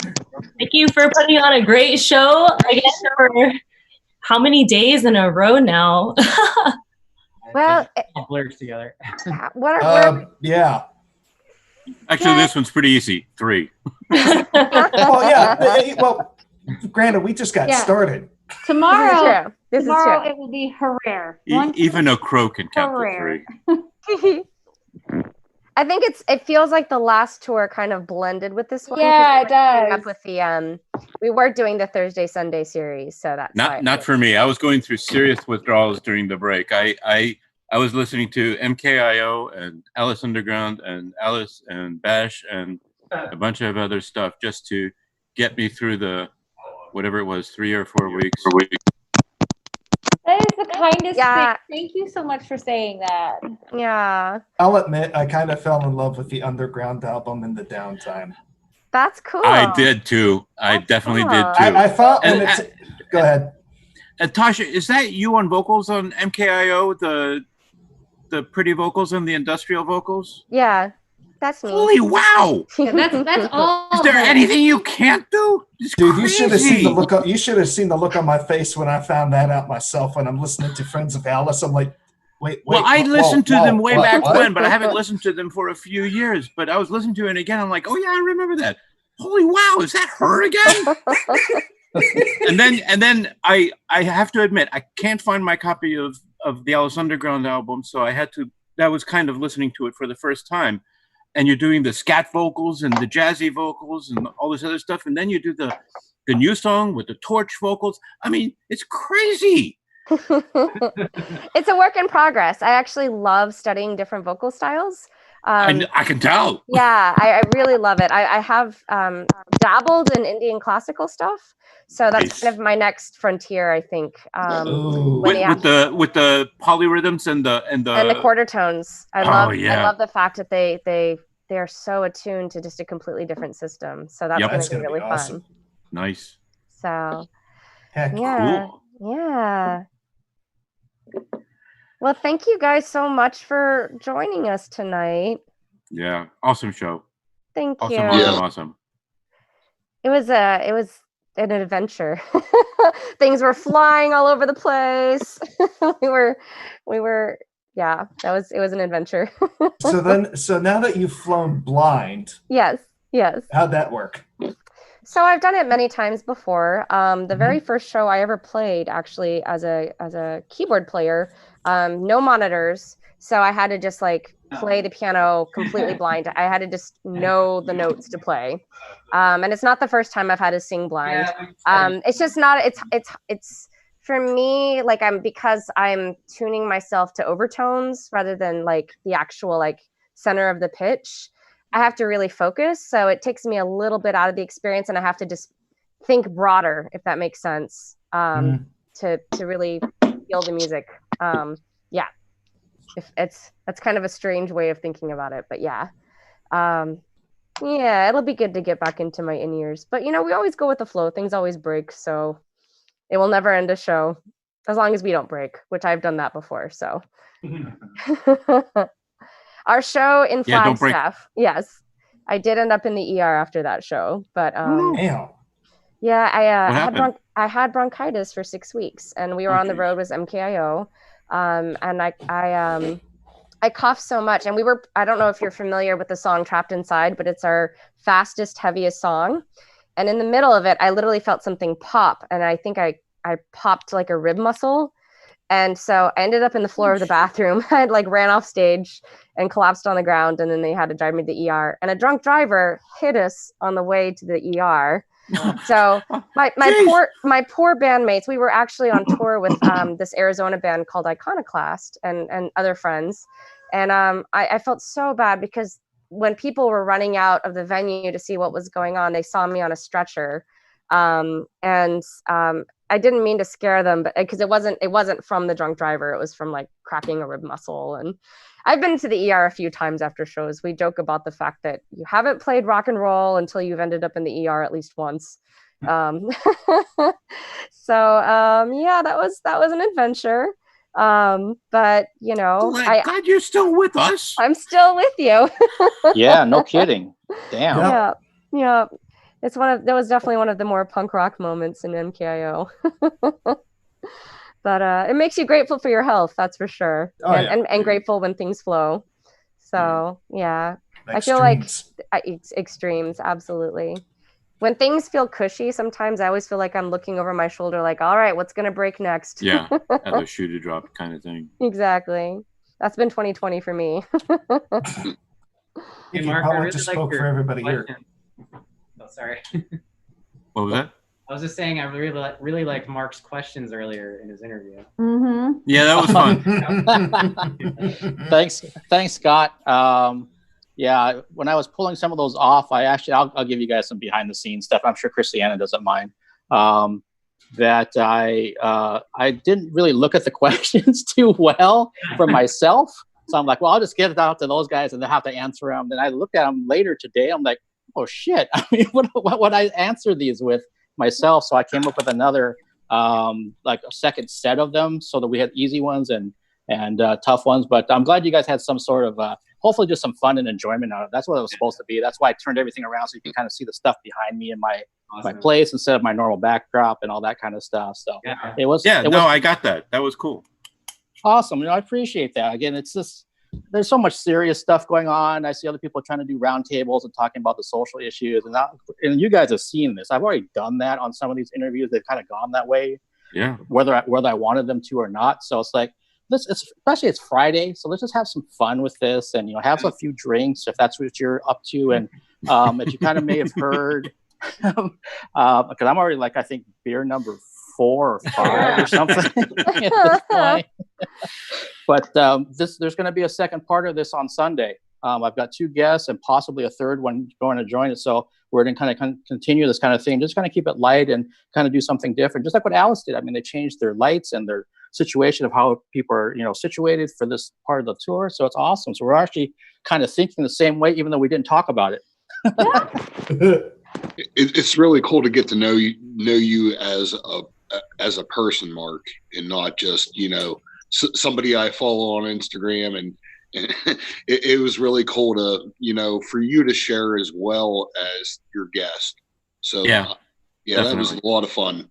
Thank you for putting on a great show again for how many days in a row now? Well, It all blurs together. what are Yeah. Actually, this one's pretty easy. 3. Well, yeah. Well, granted, we just got started. Tomorrow, This is tomorrow true. it will be Herrera. Even a crow can count to Herrera. 3. I think it feels like the last tour kind of blended with this one. 'cause Yeah, we it were keeping does. Up with the we were doing the Thursday Sunday series, so that's why. Not for me. I was going through serious withdrawals during the break. I was listening to MKIO and Alice Underground and Alice and Bash and a bunch of other stuff just to get me through the whatever it was, 3 or 4 weeks. That is the kindest Yeah. thing. Thank you so much for saying that. Yeah, I'll admit, I kind of fell in love with the Underground album in the downtime. that's cool. I did too. I definitely did too. I found, And and it's, go ahead. Tasha, is that you on vocals on MKIO? The pretty vocals and the industrial vocals? Yeah, that's me. Holy wow! Yeah, that's all. Is there anything you can't do? It's Dude, you should have seen crazy. the look. You should have seen the look on my face when I found that out myself. When I'm listening to Friends of Alice, I'm like, wait. Well, I whoa, listened to whoa, them way what, back what? when, but I haven't listened to them for a few years. But I was listening to it again. I'm like, oh yeah, I remember that. Holy wow, is that her again? and then I have to admit, I can't find my copy of the Alice Underground album, so I had to. That was kind of listening to it for the first time. And you're doing the scat vocals and the jazzy vocals and all this other stuff, and then you do the new song with the torch vocals. I mean, it's crazy. It's a work in progress. I actually love studying different vocal styles. I can tell. Yeah, I really love it. I have dabbled in Indian classical stuff, so that's Nice. kind of my next frontier, I think. Ooh. when the With the polyrhythms and the quarter tones. I Oh, yeah. love the fact that they are so attuned to just a completely different system. So that's Yep. going That's to be gonna really be awesome. fun. nice. So Heck, yeah, Cool. yeah. Well, thank you guys so much for joining us tonight. Yeah, awesome show. Thank Awesome, you. awesome. It was an adventure. Things were flying all over the place. we were yeah, it was an adventure. So now that you've flown blind, yes. how'd that work? So I've done it many times before. The very first show I ever played, actually, as a keyboard player, no monitors. So I had to just like play the piano completely blind. I had to just know the notes to play. And it's not the first time I've had to sing blind. It's just not. It's for me, like because I'm tuning myself to overtones rather than like the actual like center of the pitch. I have to really focus. So it takes me a little bit out of the experience, and I have to just think broader, if that makes sense, to really feel the music. Yeah, that's kind of a strange way of thinking about it, but yeah. Yeah, it'll be good to get back into my in-ears. But, we always go with the flow. Things always break, so it will never end a show as long as we don't break, which I've done that before, so. Our show in Yeah, don't break. Flagstaff, yes. I did end up in the ER after that show, but Damn. yeah, What happened? I had bronchitis for 6 weeks, and we were on the road with MKIO, and I coughed so much, and I don't know if you're familiar with the song Trapped Inside, but it's our fastest, heaviest song. And in the middle of it, I literally felt something pop, and I think I popped like a rib muscle. And so I ended up in the floor of the bathroom. I like ran off stage and collapsed on the ground, and then they had to drive me to the ER. And a drunk driver hit us on the way to the ER. So my poor bandmates, we were actually on tour with this Arizona band called Iconoclast and other friends. And I felt so bad because when people were running out of the venue to see what was going on, they saw me on a stretcher. I didn't mean to scare them, but because it wasn't from the drunk driver, it was from like cracking a rib muscle. And I've been to the ER a few times after shows. We joke about the fact that you haven't played rock and roll until you've ended up in the ER at least once. Yeah, that was an adventure. But you know, I'm glad you're still with us. I'm still with you. Yeah, no kidding. Damn. Yeah. That was definitely one of the more punk rock moments in MKIO. But it makes you grateful for your health, that's for sure. And grateful when things flow. So yeah. I feel like extremes, absolutely. When things feel cushy, sometimes I always feel like I'm looking over my shoulder like, all right, what's gonna break next? Yeah, at the shoe to drop kind of thing. Exactly. That's been 2020 for me. Hey, Mark, I really spoke for everybody here. Oh, sorry. What was that? I was just saying I really liked Mark's questions earlier in his interview. Mm-hmm. Yeah, that was fun. Thanks, Scott. Yeah, when I was pulling some of those off, I'll give you guys some behind the scenes stuff. I'm sure Christiana doesn't mind. That I didn't really look at the questions too well for myself. So I'm like, well, I'll just get it out to those guys and they'll have to answer them. Then I looked at them later today. I'm like, oh shit! I mean, what would I answer these with myself? So I came up with another like a second set of them, so that we had easy ones and tough ones. But I'm glad you guys had some sort of hopefully just some fun and enjoyment out of it. That's what it was supposed to be. That's why I turned everything around so you can kind of see the stuff behind me in my place instead of my normal backdrop and all that kind of stuff. So it was. Yeah, I got that. That was cool. Awesome. You know, I appreciate that. Again, it's just there's so much serious stuff going on. I see other people trying to do roundtables and talking about the social issues, and you guys have seen this. I've already done that on some of these interviews. They've kind of gone that way. Yeah. Whether I wanted them to or not. So it's like especially it's Friday, so let's just have some fun with this, and have a few drinks if that's what you're up to. And as you kind of may have heard, because I'm already like I think beer number 4 or 5 or something at this point. But there's going to be a second part of this on Sunday. I've got 2 guests and possibly a third one going to join us. So we're going to kind of continue this kind of thing, just kind of keep it light and kind of do something different, just like what Alice did. I mean, they changed their lights and their situation of how people are, situated for this part of the tour. So it's awesome. So we're actually kind of thinking the same way, even though we didn't talk about it. It's really cool to get to know you as a person, Mark, and not just somebody I follow on Instagram. And it was really cool to for you to share as well as your guest. So yeah, that was a lot of fun.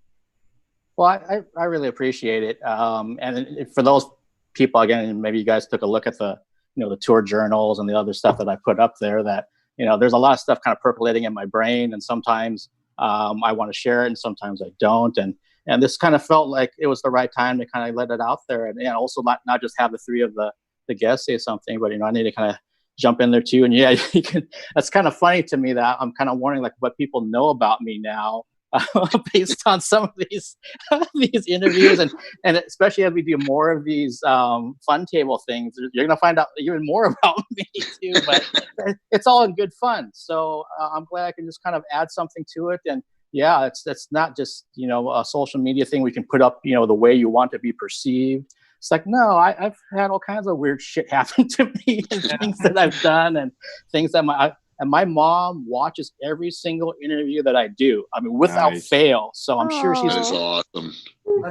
Well, I really appreciate it. And for those people, again, maybe you guys took a look at the the tour journals and the other stuff that I put up there. That there's a lot of stuff kind of percolating in my brain, and sometimes I want to share it, and sometimes I don't. And this kind of felt like it was the right time to kind of let it out there, and also not just have the 3 of the guests say something, but I need to kind of jump in there too. And yeah, that's kind of funny to me that I'm kind of wondering like what people know about me now. Based on some of these interviews, and especially as we do more of these fun table things, you're going to find out even more about me too. But it's all in good fun. So I'm glad I can just kind of add something to it. And yeah, it's not just a social media thing we can put up the way you want to be perceived. It's like, no, I've had all kinds of weird shit happen to me and things that I've done and things that my mom watches every single interview that I do. I mean, without fail. So I'm sure she's. That is awesome.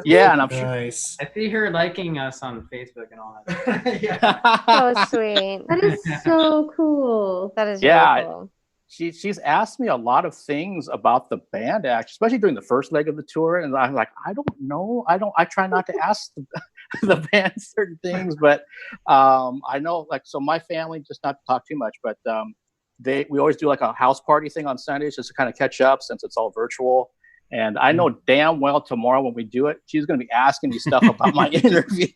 Yeah, and I'm sure. Nice. I see her liking us on Facebook and all that. So sweet. That is so cool. That is really cool. She's asked me a lot of things about the band, actually, especially during the first leg of the tour. And I'm like, I don't know. I try not to ask the band certain things, but I know, like, so my family, just not to talk too much, but we always do like a house party thing on Sundays just to kind of catch up since it's all virtual. And I know damn well tomorrow when we do it, she's going to be asking me stuff about my interview.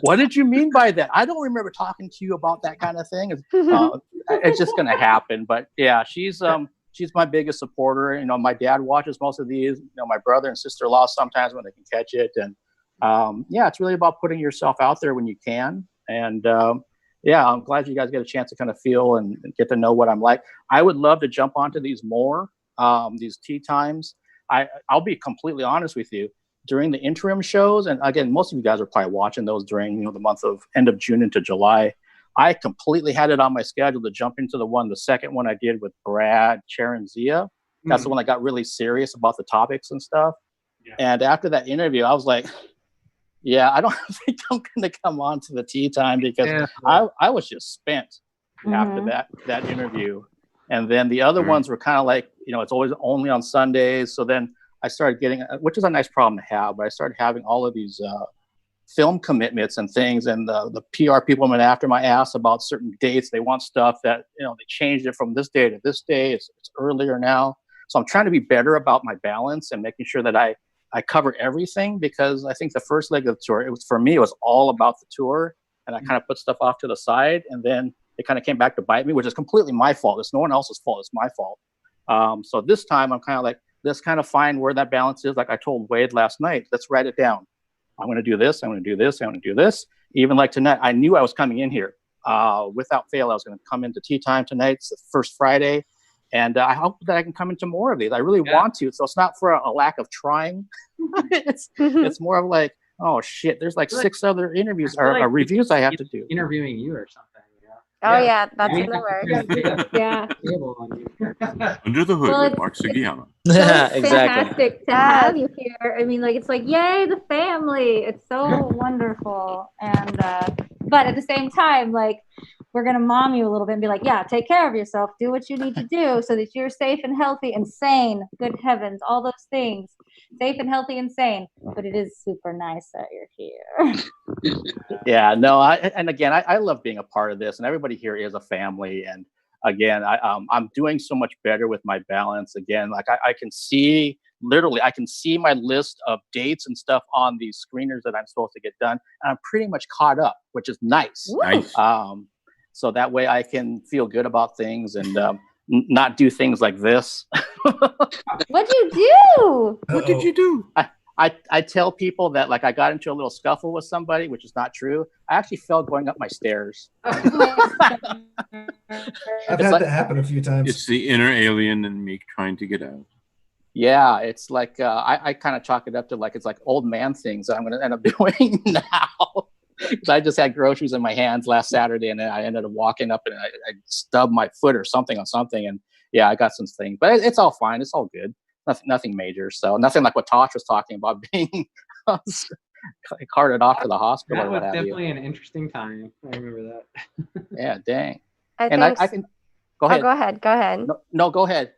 What did you mean by that? I don't remember talking to you about that kind of thing. It's just going to happen. But yeah, she's my biggest supporter. You know, my dad watches most of these. You know, my brother and sister-in-law sometimes when they can catch it. And yeah, it's really about putting yourself out there when you can. And yeah, I'm glad you guys get a chance to kind of feel and get to know what I'm like. I would love to jump onto these more, these tea times. I'll be completely honest with you. During the interim shows, and again, most of you guys are probably watching those during, you know, the month of end of June into July. I completely had it on my schedule to jump into the second one I did with Brad, Sharon, Zia. That's the one that got really serious about the topics and stuff. Yeah. And after that interview, I was like, yeah, I don't think I'm going to come on to the tea time because I was just spent after that interview. And then the other ones were kind of like, you know, it's always only on Sundays. So then I started getting, which is a nice problem to have, but I started having all of these film commitments and things, and the PR people went after my ass about certain dates. They want stuff that, you know, they changed it from this day to this day. It's earlier now. So I'm trying to be better about my balance and making sure that I cover everything, because I think the first leg of the tour, for me, it was all about the tour, and I kind of put stuff off to the side, and then it kind of came back to bite me, which is completely my fault. It's no one else's fault. It's my fault. So this time I'm kind of like, let's kind of find where that balance is. Like I told Wade last night, let's write it down. I'm going to do this. I'm going to do this. I'm going to do this. Even like tonight, I knew I was coming in here. Without fail, I was going to come into tea time tonight. It's the first Friday. And I hope that I can come into more of these. I really want to. So it's not for a lack of trying. It's more of like, oh, shit, there's like 6 other interviews or reviews I have to do. Interviewing you or something. Oh yeah, that's in the works. Yeah. Under the Hood with Mark Sugiyama. Exactly. Fantastic to have you here. I mean, like, it's like, yay, the family. It's so wonderful. And but at the same time, like, we're gonna mom you a little bit and be like, yeah, take care of yourself, do what you need to do so that you're safe and healthy and sane. Good heavens, all those things. Safe and healthy and sane. But it is super nice that you're here. Yeah, no, I love being a part of this, and everybody here is a family. And again, I'm doing so much better with my balance. Again, like I can see my list of dates and stuff on these screeners that I'm supposed to get done, and I'm pretty much caught up, which is nice. Nice. So that way I can feel good about things and not do things like this. What'd you do? What did you do? I tell people that, like, I got into a little scuffle with somebody, which is not true. I actually fell going up my stairs. I've had that happen a few times. It's the inner alien in me trying to get out. Yeah, it's like I kind of chalk it up to like it's like old man things that I'm going to end up doing now. Because I just had groceries in my hands last Saturday, and then I ended up walking up and I stubbed my foot or something on something, and yeah, I got some things, but it's all fine. It's all good. Nothing major. So nothing like what Tosh was talking about being carted off to the hospital. That or was what have definitely you. an interesting time. I remember that. Yeah, dang. I can go ahead. Oh, go ahead. No, go ahead.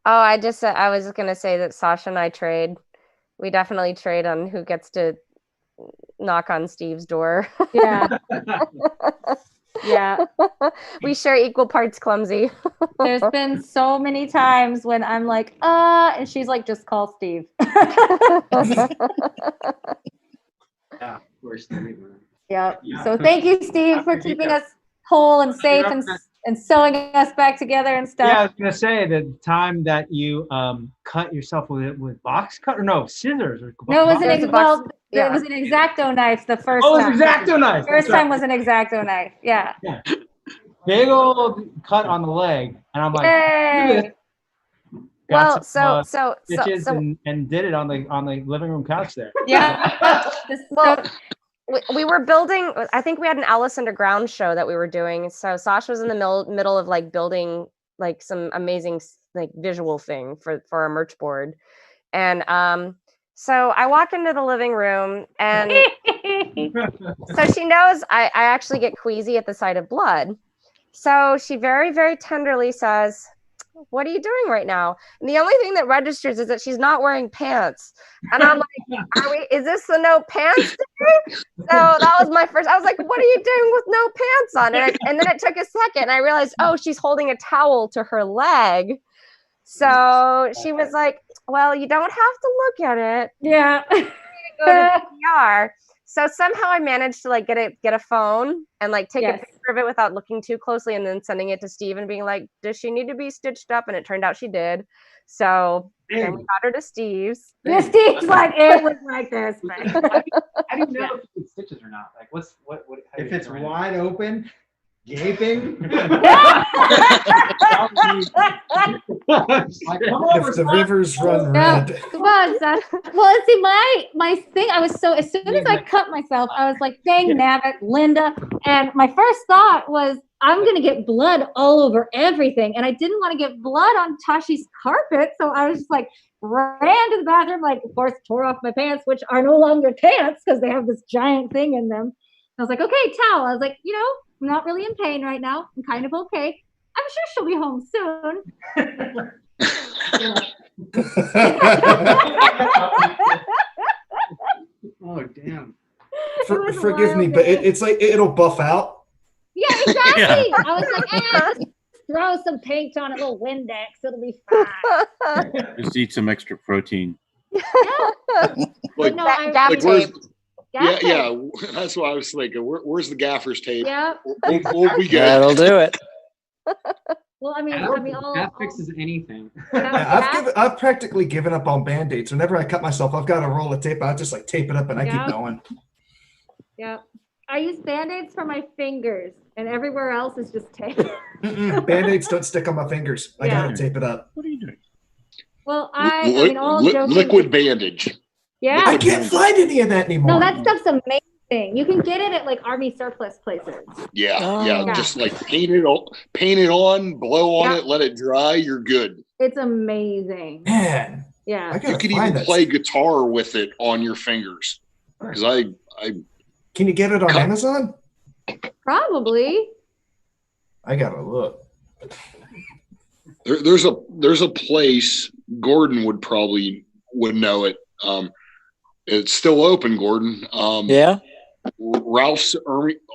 Oh, I was going to say that Sasha and I trade. We definitely trade on who gets to knock on Steve's door. Yeah. Yeah. We share equal parts clumsy. There's been so many times when I'm like, and she's like, just call Steve. Yeah, we're Steve. Yeah. So thank you, Steve, for keeping us whole and safe and sewing us back together and stuff. Yeah, I was gonna say the time that you cut yourself with box cut or no scissors or no, it was it was an X-Acto knife the first time. Oh, it was an X-Acto knife. First time was an X-Acto knife. Yeah. Big old cut on the leg, and I'm like, hey. Well, stitches and did it on the living room couch there. Yeah. Well, we were building. I think we had an Alice Underground show that we were doing. So Sasha was in the middle of like building like some amazing like visual thing for our merch board, and so I walk into the living room, and so she knows I actually get queasy at the sight of blood. So she very, very tenderly says, "What are you doing right now?" And the only thing that registers is that she's not wearing pants. And I'm like, is this the no pants day? So that was my first, I was like, what are you doing with no pants on? And then it took a second and I realized, oh, she's holding a towel to her leg. So she was like, well, you don't have to look at it. Yeah. Go to the ER. So somehow I managed to like get a phone and like take a picture of it without looking too closely, and then sending it to Steve and being like, does she need to be stitched up? And it turned out she did. So then we got her to Steve's. Yeah, Steve's like, it was like this. How do you know if it's stitches or not? Like, what? If it's wide open, gaping. If the rivers run red. Come on, son. Well, see, my thing, as soon as I cut myself, I was like, dang nabbit, Linda. And my first thought was, I'm going to get blood all over everything. And I didn't want to get blood on Tashi's carpet. So I was just like, ran to the bathroom, like, of course, tore off my pants, which are no longer pants because they have this giant thing in them. I was like, okay, towel. I was like, I'm not really in pain right now. I'm kind of okay. I'm sure she'll be home soon. Oh, damn. Forgive me, but it's like it'll buff out. Yeah, exactly. I was like, just throw some paint on it, a little Windex. It'll be fine. Just eat some extra protein. Like, no, like where's, Gaff yeah, that's what I was thinking. Where's the gaffer's tape? Yeah. We'll be good. That'll do it. Well, I mean, that fixes anything. I've practically given up on Band-Aids. Whenever I cut myself, I've got a roll of tape. I just like tape it up and I keep going. Yeah. I use Band-Aids for my fingers, and everywhere else is just tape. Band-Aids don't stick on my fingers. I gotta tape it up. What are you doing? Well, all joking. Liquid bandage. Yeah. I can't find any of that anymore. No, that stuff's amazing. You can get it at like Army surplus places. Yeah. Just like paint it on, blow on it, let it dry. You're good. It's amazing. Man. Yeah. You could even play guitar with it on your fingers. Because I can you get it on Amazon? Probably. I gotta look. There's a place, Gordon would know it. It's still open, Gordon. Yeah. Ralph's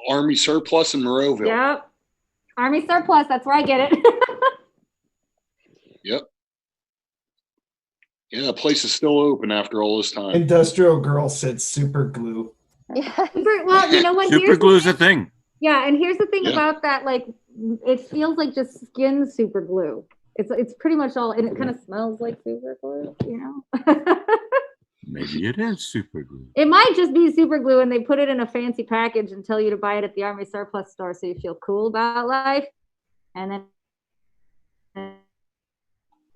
Army Surplus in Monroeville. Yep. Army Surplus, that's where I get it. Yep. Yeah, the place is still open after all this time. Industrial Girl said super glue. Yeah. Well, you know what? Super glue's a thing. Yeah, and here's the thing about that, like, it feels like just skin super glue. It's pretty much all, and it kind of smells like super glue, Maybe it is super glue. It might just be super glue, and they put it in a fancy package and tell you to buy it at the Army Surplus store so you feel cool about life. And then, I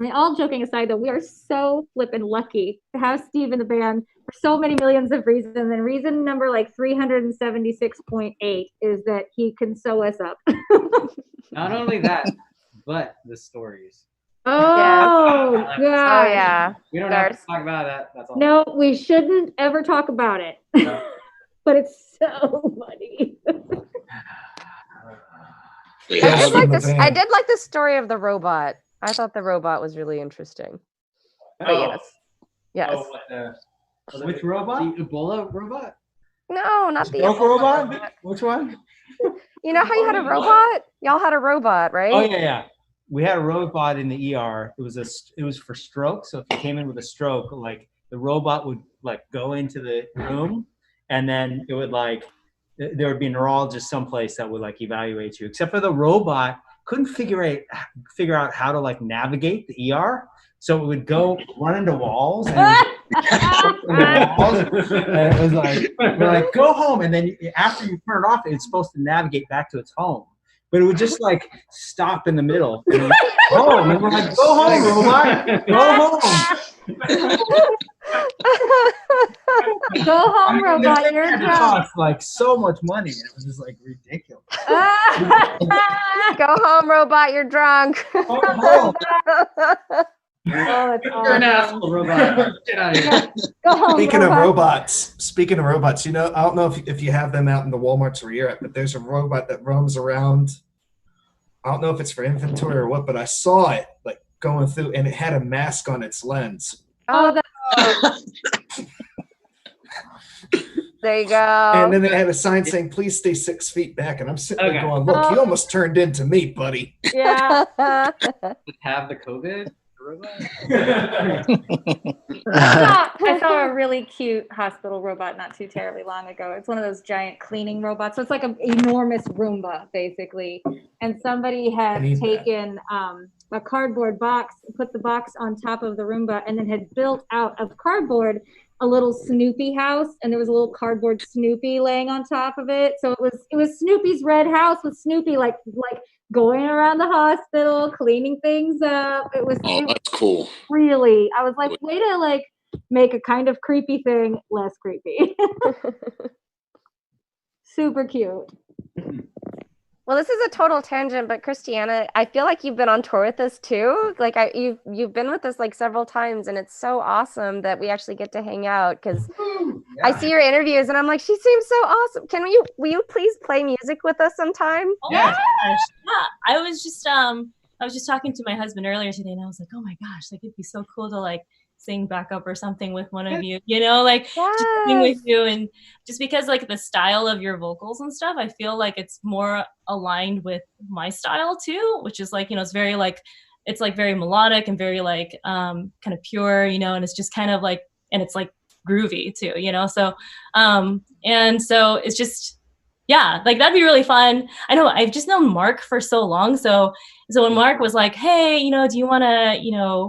mean, all joking aside, though, we are so flippin' lucky to have Steve in the band for so many millions of reasons. And reason number like 376.8 is that he can sew us up. Not only that, but the stories. Oh, God. Oh, yeah. We don't have to talk about that. That's all. No, we shouldn't ever talk about it. No. But it's so funny. I did like the story of the robot. I thought the robot was really interesting. But yes. Oh, which robot? The Ebola robot? No, not the Ebola robot. Which one? You know how you had a robot? Y'all had a robot, right? Oh yeah. We had a robot in the ER. It was for stroke. So if you came in with a stroke, like the robot would like go into the room, and then it would like there would be a neurologist someplace that would like evaluate you. Except for the robot couldn't figure out how to like navigate the ER. So it would go run into walls, and it was like, we're like, go home. And then after you turn it off, it's supposed to navigate back to its home. But it would just like stop in the middle. And home. And we're like, go home, robot. Go home. Go home, robot. You're drunk. It cost like so much money. And it was just like ridiculous. Go home, robot. You're drunk. Go home. Oh, you're an asshole, robot. Get out of here. Go home, Speaking of robots, you know, I don't know if you have them out in the Walmarts where you're at, but there's a robot that roams around. I don't know if it's for inventory or what, but I saw it like going through, and it had a mask on its lens. Oh, there you go. And then they had a sign saying, "Please stay 6 feet back." And I'm sitting there going, "Look, you almost turned into me, buddy." Yeah. Have the COVID I saw a really cute hospital robot not too terribly long ago. It's one of those giant cleaning robots. So it's like an enormous Roomba, basically. And somebody had taken a cardboard box, put the box on top of the Roomba, and then had built out of cardboard a little Snoopy house, and there was a little cardboard Snoopy laying on top of it. So it was Snoopy's red house with Snoopy like going around the hospital, cleaning things up. It was that's cool. Really, I was like, way to like make a kind of creepy thing less creepy. Super cute. Well, this is a total tangent, but Christiana, I feel like you've been on tour with us too. Like you've been with us like several times, and it's so awesome that we actually get to hang out because I see your interviews and I'm like, she seems so awesome. Will you please play music with us sometime? Oh my gosh. Yeah, I was just talking to my husband earlier today, and I was like, oh my gosh, like it'd be so cool to like sing backup or something with one of you, like just sing with you. And just because like the style of your vocals and stuff, I feel like it's more aligned with my style too, which is like, it's very like, it's like very melodic and very like kind of pure, and it's just kind of like, and it's like groovy too, so and so it's just, yeah, like that'd be really fun. I know I've just known Mark for so long, so when Mark was like, hey, do you want to,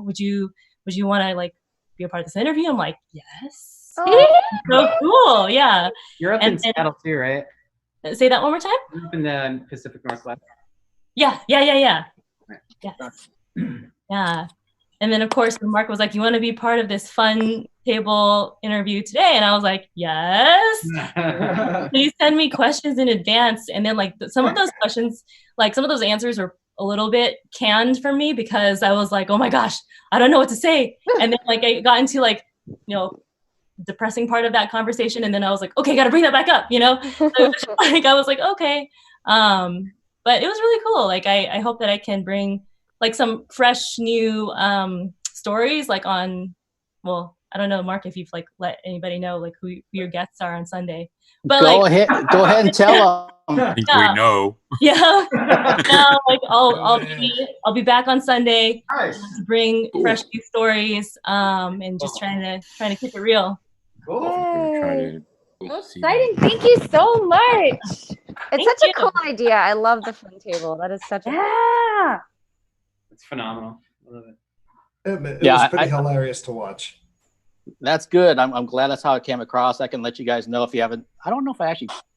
would you want to like be a part of this interview? I'm like, yes. Oh. So cool. Yeah. You're up in Seattle too, right? Say that one more time. You're up in the Pacific Northwest. Yeah. Yes. Yeah. And then of course Mark was like, you want to be part of this fun table interview today? And I was like, yes. Please send me questions in advance. And then like some of those questions, like some of those answers were a little bit canned for me because I was like, oh my gosh, I don't know what to say. And then like I got into like, depressing part of that conversation. And then I was like, okay, got to bring that back up, So like, I was like, okay. But it was really cool. Like, I hope that I can bring like some fresh new stories like on, well, I don't know, Mark, if you've like let anybody know like who your guests are on Sunday. But go ahead and tell them. I think we know. Yeah. No, like I'll be back on Sunday to bring fresh new stories and just trying to keep it real. Yay. So exciting. Thank you so much. It's such a cool idea. I love the fun table. That is such a It's phenomenal. I love it. It was pretty hilarious to watch. That's good. I'm glad that's how it came across. I can let you guys know if you haven't. I don't know if I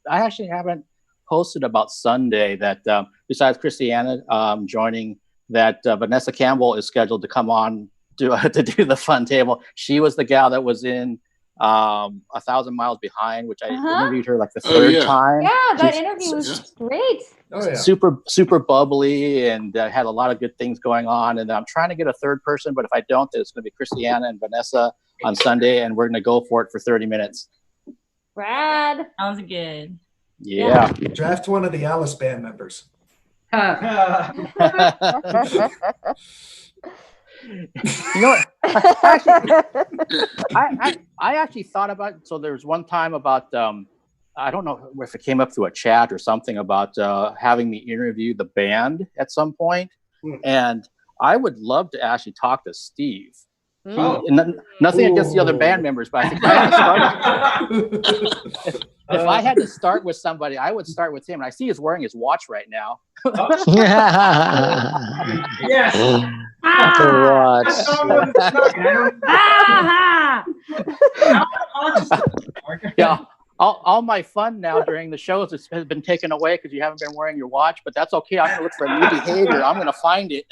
actually haven't posted about Sunday that besides Christiana joining, that Vanessa Campbell is scheduled to come on to do the fun table. She was the gal that was in 1,000 Miles Behind, which I interviewed her like the third time. Yeah, that interview was great. Oh, yeah. Super bubbly and had a lot of good things going on. And I'm trying to get a third person, but if I don't, then it's going to be Christiana and Vanessa on Sunday, and we're going to go for it for 30 minutes. Brad. Sounds good. Yeah. Draft one of the Alice band members. You know what? I actually thought about it. So there was one time about I don't know if it came up through a chat or something about having me interview the band at some point. And I would love to actually talk to Steve. Nothing against the other band members, but I think if I had to start with somebody, I would start with him. And I see he's wearing his watch right now. Yes. Yeah. All my fun now during the shows has been taken away because you haven't been wearing your watch, but that's okay. I'm going to look for a new behavior. I'm going to find it.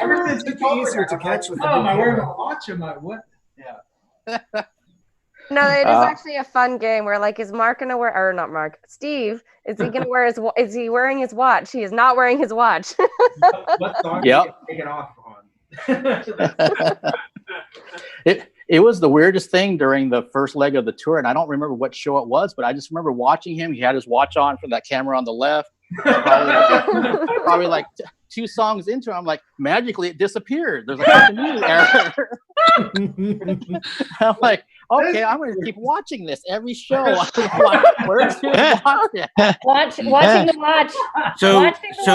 It's easier to catch with am I wearing a watch? Am I what? Yeah. No, it is actually a fun game where like, is Mark gonna wear, or not Mark, Steve, is he gonna wear is he wearing his watch? He is not wearing his watch. What song did you take it off on? It was the weirdest thing during the first leg of the tour, and I don't remember what show it was, but I just remember watching him. He had his watch on from that camera on the left. Probably like 2 songs into it, I'm like, magically it disappeared. There's a continuity error. I'm like, okay, I'm going to keep watching this every show. Where's his watch? Watching the watch. So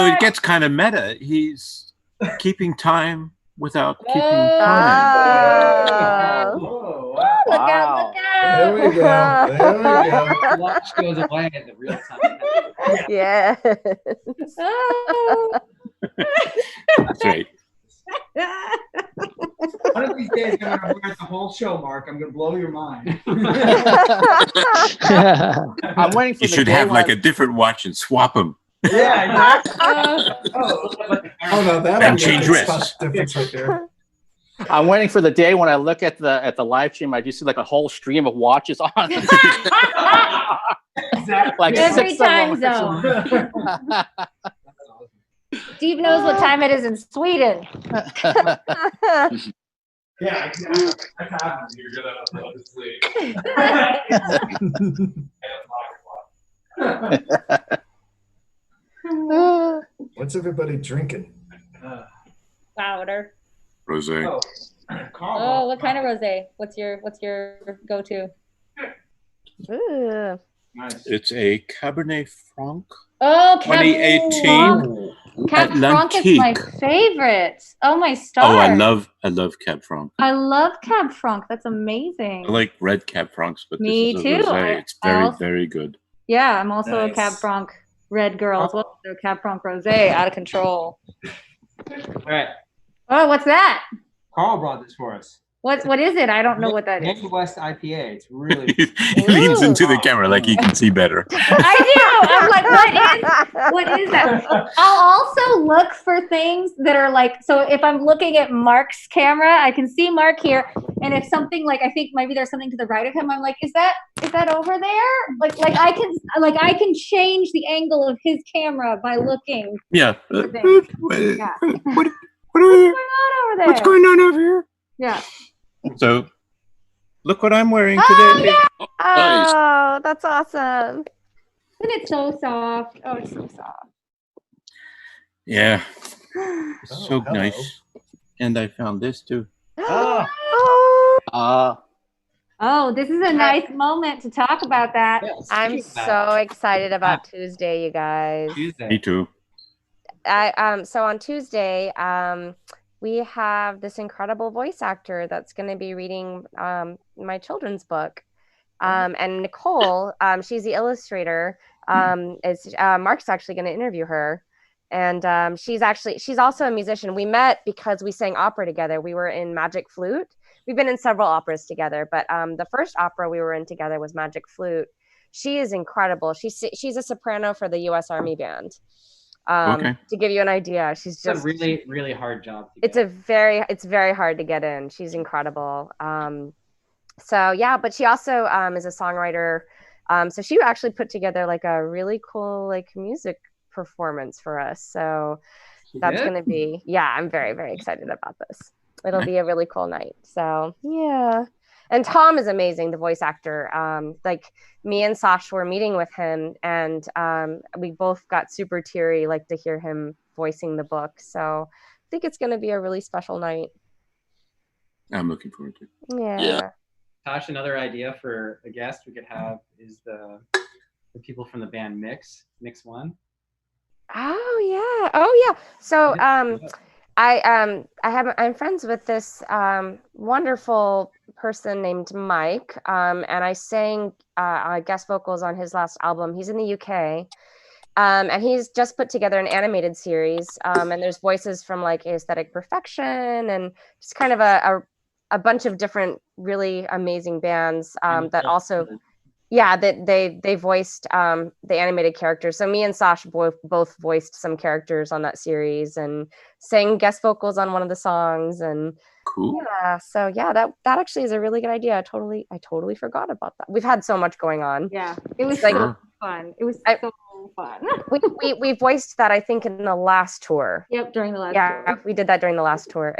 it gets kind of meta. He's keeping time without keeping time. Look out, look out. There we go. There we go. The watch goes away in the real time. Yes. That's right. One of these days, I'm going to wear the whole show, Mark. I'm going to blow your mind. I'm waiting for You should have like a different watch and swap them. Yeah, exactly. Oh no, that And change wrists. difference right there. I'm waiting for the day when I look at the live stream. I just see like a whole stream of watches on. Like Every 6 of time them. zone. Steve knows what time it is in Sweden. Yeah, that happens. You're going to sleep. What's everybody drinking? Powder. Rosé. Oh, what kind of rosé? What's your go-to? Ooh. It's a Cabernet Franc. Oh, Cab 2018. Franc. Cab Franc is my favorite. Oh, my star. Oh, I love Cab Franc. I love Cab Franc. That's amazing. I like red Cab Francs, but Me this is a too. rosé. It's I very, also- very good. Yeah, I'm also a Nice. Cab Franc red girl as well. So Cab Franc rosé, out of control. All right. Oh, what's that? Carl brought this for us. What is it? I don't know what that is. Midwest IPA. It's really. He leans into the camera like he can see better. I do. I'm like, what is that? I'll also look for things that are like, so if I'm looking at Mark's camera, I can see Mark here. And if something like, I think maybe there's something to the right of him, I'm like, is that over there? Like I can change the angle of his camera by looking. Yeah. for things. Yeah. What Over there. What's going on over here? Yeah. So, look what I'm wearing Oh, today. yeah. Oh, that's awesome. Isn't it so soft? Oh, it's so soft. Yeah. It's so hello. nice. And I found this too. Oh, this is a nice moment to talk about that. I'm so excited about Tuesday, you guys. Me too. So on Tuesday, we have this incredible voice actor that's going to be reading my children's book. And Nicole, she's the illustrator. Mark's actually going to interview her. And she's also a musician. We met because we sang opera together. We were in Magic Flute. We've been in several operas together, but the first opera we were in together was Magic Flute. She is incredible. She's a soprano for the U.S. Army Band. To give you an idea, she's just It's a really, really hard job. It's very hard to get in. She's incredible. So yeah, but she also is a songwriter. So she actually put together like a really cool like music performance for us. So that's going to be, yeah, I'm very, very excited about this. It'll be a really cool night. So yeah. And Tom is amazing, the voice actor. Like me and Sash were meeting with him, and we both got super teary, like to hear him voicing the book. So I think it's going to be a really special night. I'm looking forward to it. Yeah. Tosh, another idea for a guest we could have is the people from the band Mix One. Oh yeah. So I'm friends with this wonderful person named Mike, and I sang guest vocals on his last album. He's in the UK, and he's just put together an animated series, and there's voices from like Aesthetic Perfection and just kind of a bunch of different really amazing bands that also that they voiced the animated characters. So me and Sash both voiced some characters on that series and sang guest vocals on one of the songs. And cool. Yeah, so yeah, that actually is a really good idea. I totally forgot about that. We've had so much going on. Yeah, it was like, so fun. It was so fun. we voiced that I think in the last tour. Yep, during the last tour. tour. We did that during the last tour.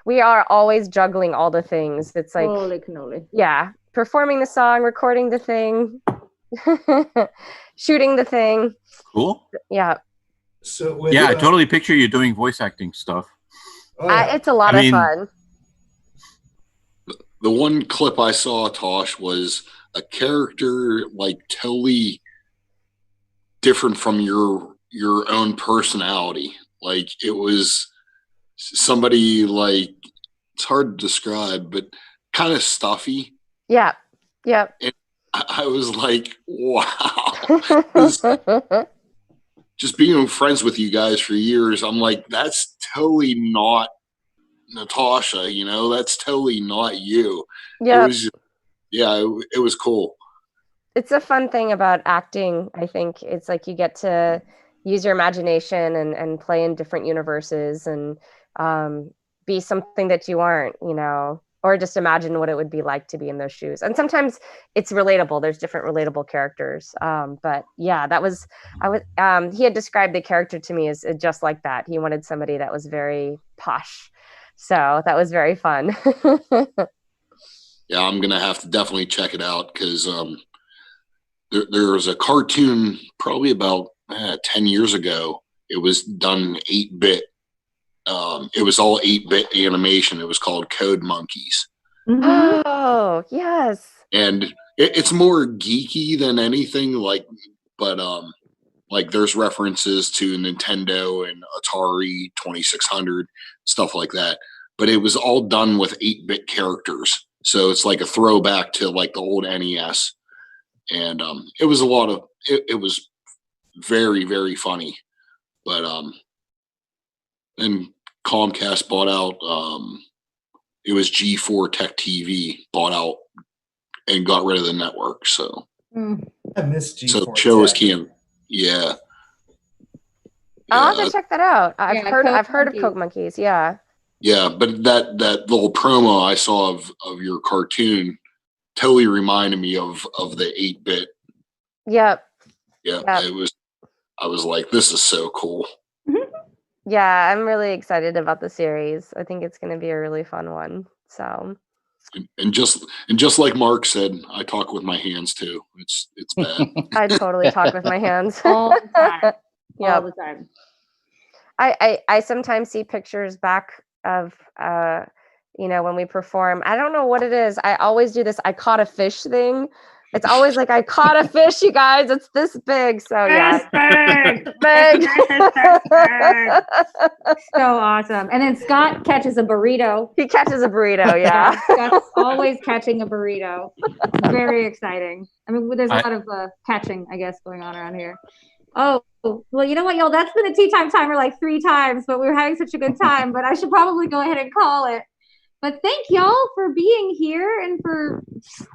We are always juggling all the things. It's like holy cannoli. Yeah, performing the song, recording the thing, shooting the thing. Cool. Yeah. So I totally picture you doing voice acting stuff. It's a lot of fun. The one clip I saw, Tosh, was a character like totally different from your own personality. Like it was somebody like, it's hard to describe, but kind of stuffy. Yeah. Yep. And I was like, wow. Just being friends with you guys for years, I'm like, that's totally not Natasha, you know, that's totally not you. Yeah. It was cool. It's a fun thing about acting. I think it's like you get to use your imagination and play in different universes and be something that you aren't, you know, or just imagine what it would be like to be in those shoes. And sometimes it's relatable. There's different relatable characters. But yeah, he had described the character to me as just like that. He wanted somebody that was very posh. So that was very fun. Yeah, I'm going to have to definitely check it out because there was a cartoon probably about 10 years ago. It was done 8-bit. It was all 8-bit animation. It was called Code Monkeys. Oh, yes. And it's more geeky than anything, but there's references to Nintendo and Atari 2600, stuff like that. But it was all done with 8-bit characters. So it's like a throwback to like the old NES. And it was it was very, very funny. But then Comcast bought out, it was G4 Tech TV bought out and got rid of the network. So I miss G4 so shows can't. Yeah. I'll have to check that out. I've heard of Code Monkeys. Yeah. Yeah, but that little promo I saw of your cartoon totally reminded me of the 8-bit. Yep. Yeah, it was. I was like, this is so cool. Yeah, I'm really excited about the series. I think it's going to be a really fun one. So. And just like Mark said, I talk with my hands too. It's bad. I totally talk with my hands all the time. Yep. All the time. I sometimes see pictures back of when we perform. I don't know what it is. I always do this I caught a fish thing. It's always like I caught a fish, you guys. It's this big. So yeah. Big. So awesome. And then Scott catches a burrito. He catches a burrito, yeah. Scott's always catching a burrito. Very exciting. I mean, there's a lot of catching, I guess, going on around here. Oh, well, you know what, y'all? That's been a tea time timer like 3 times, but we were having such a good time. But I should probably go ahead and call it. But thank y'all for being here and for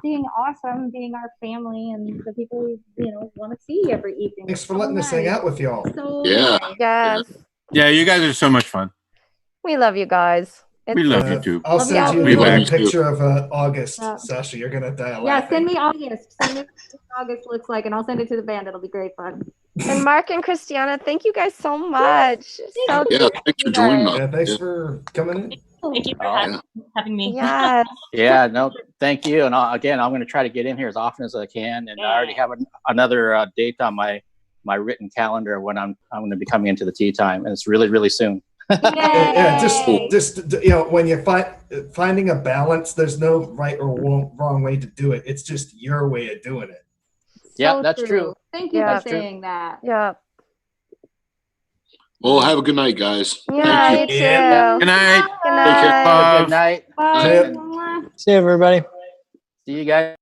being awesome, being our family and the people we want to see every evening. Thanks for letting us hang out with y'all. So yeah. Yes. Yeah, you guys are so much fun. We love you guys. We love you too. I'll send you a picture of August, Sasha. You're gonna die. Yeah, send me August. Send me what August looks like, and I'll send it to the band. It'll be great fun. And Mark and Christiana, thank you guys so much. Thanks for joining us. Yeah, thanks for coming in. Thank you for having me. Yes. Yeah, no, thank you. And I'm going to try to get in here as often as I can. And I already have another date on my written calendar when I'm going to be coming into the tea time, and it's really, really soon. Yeah, just when you're finding a balance, there's no right or wrong way to do it. It's just your way of doing it. Yeah, that's true. Thank you for saying that. Yeah. Well, have a good night, guys. Yeah, you too. Good night. Good night. Good night. Bye. See you, everybody. See you guys.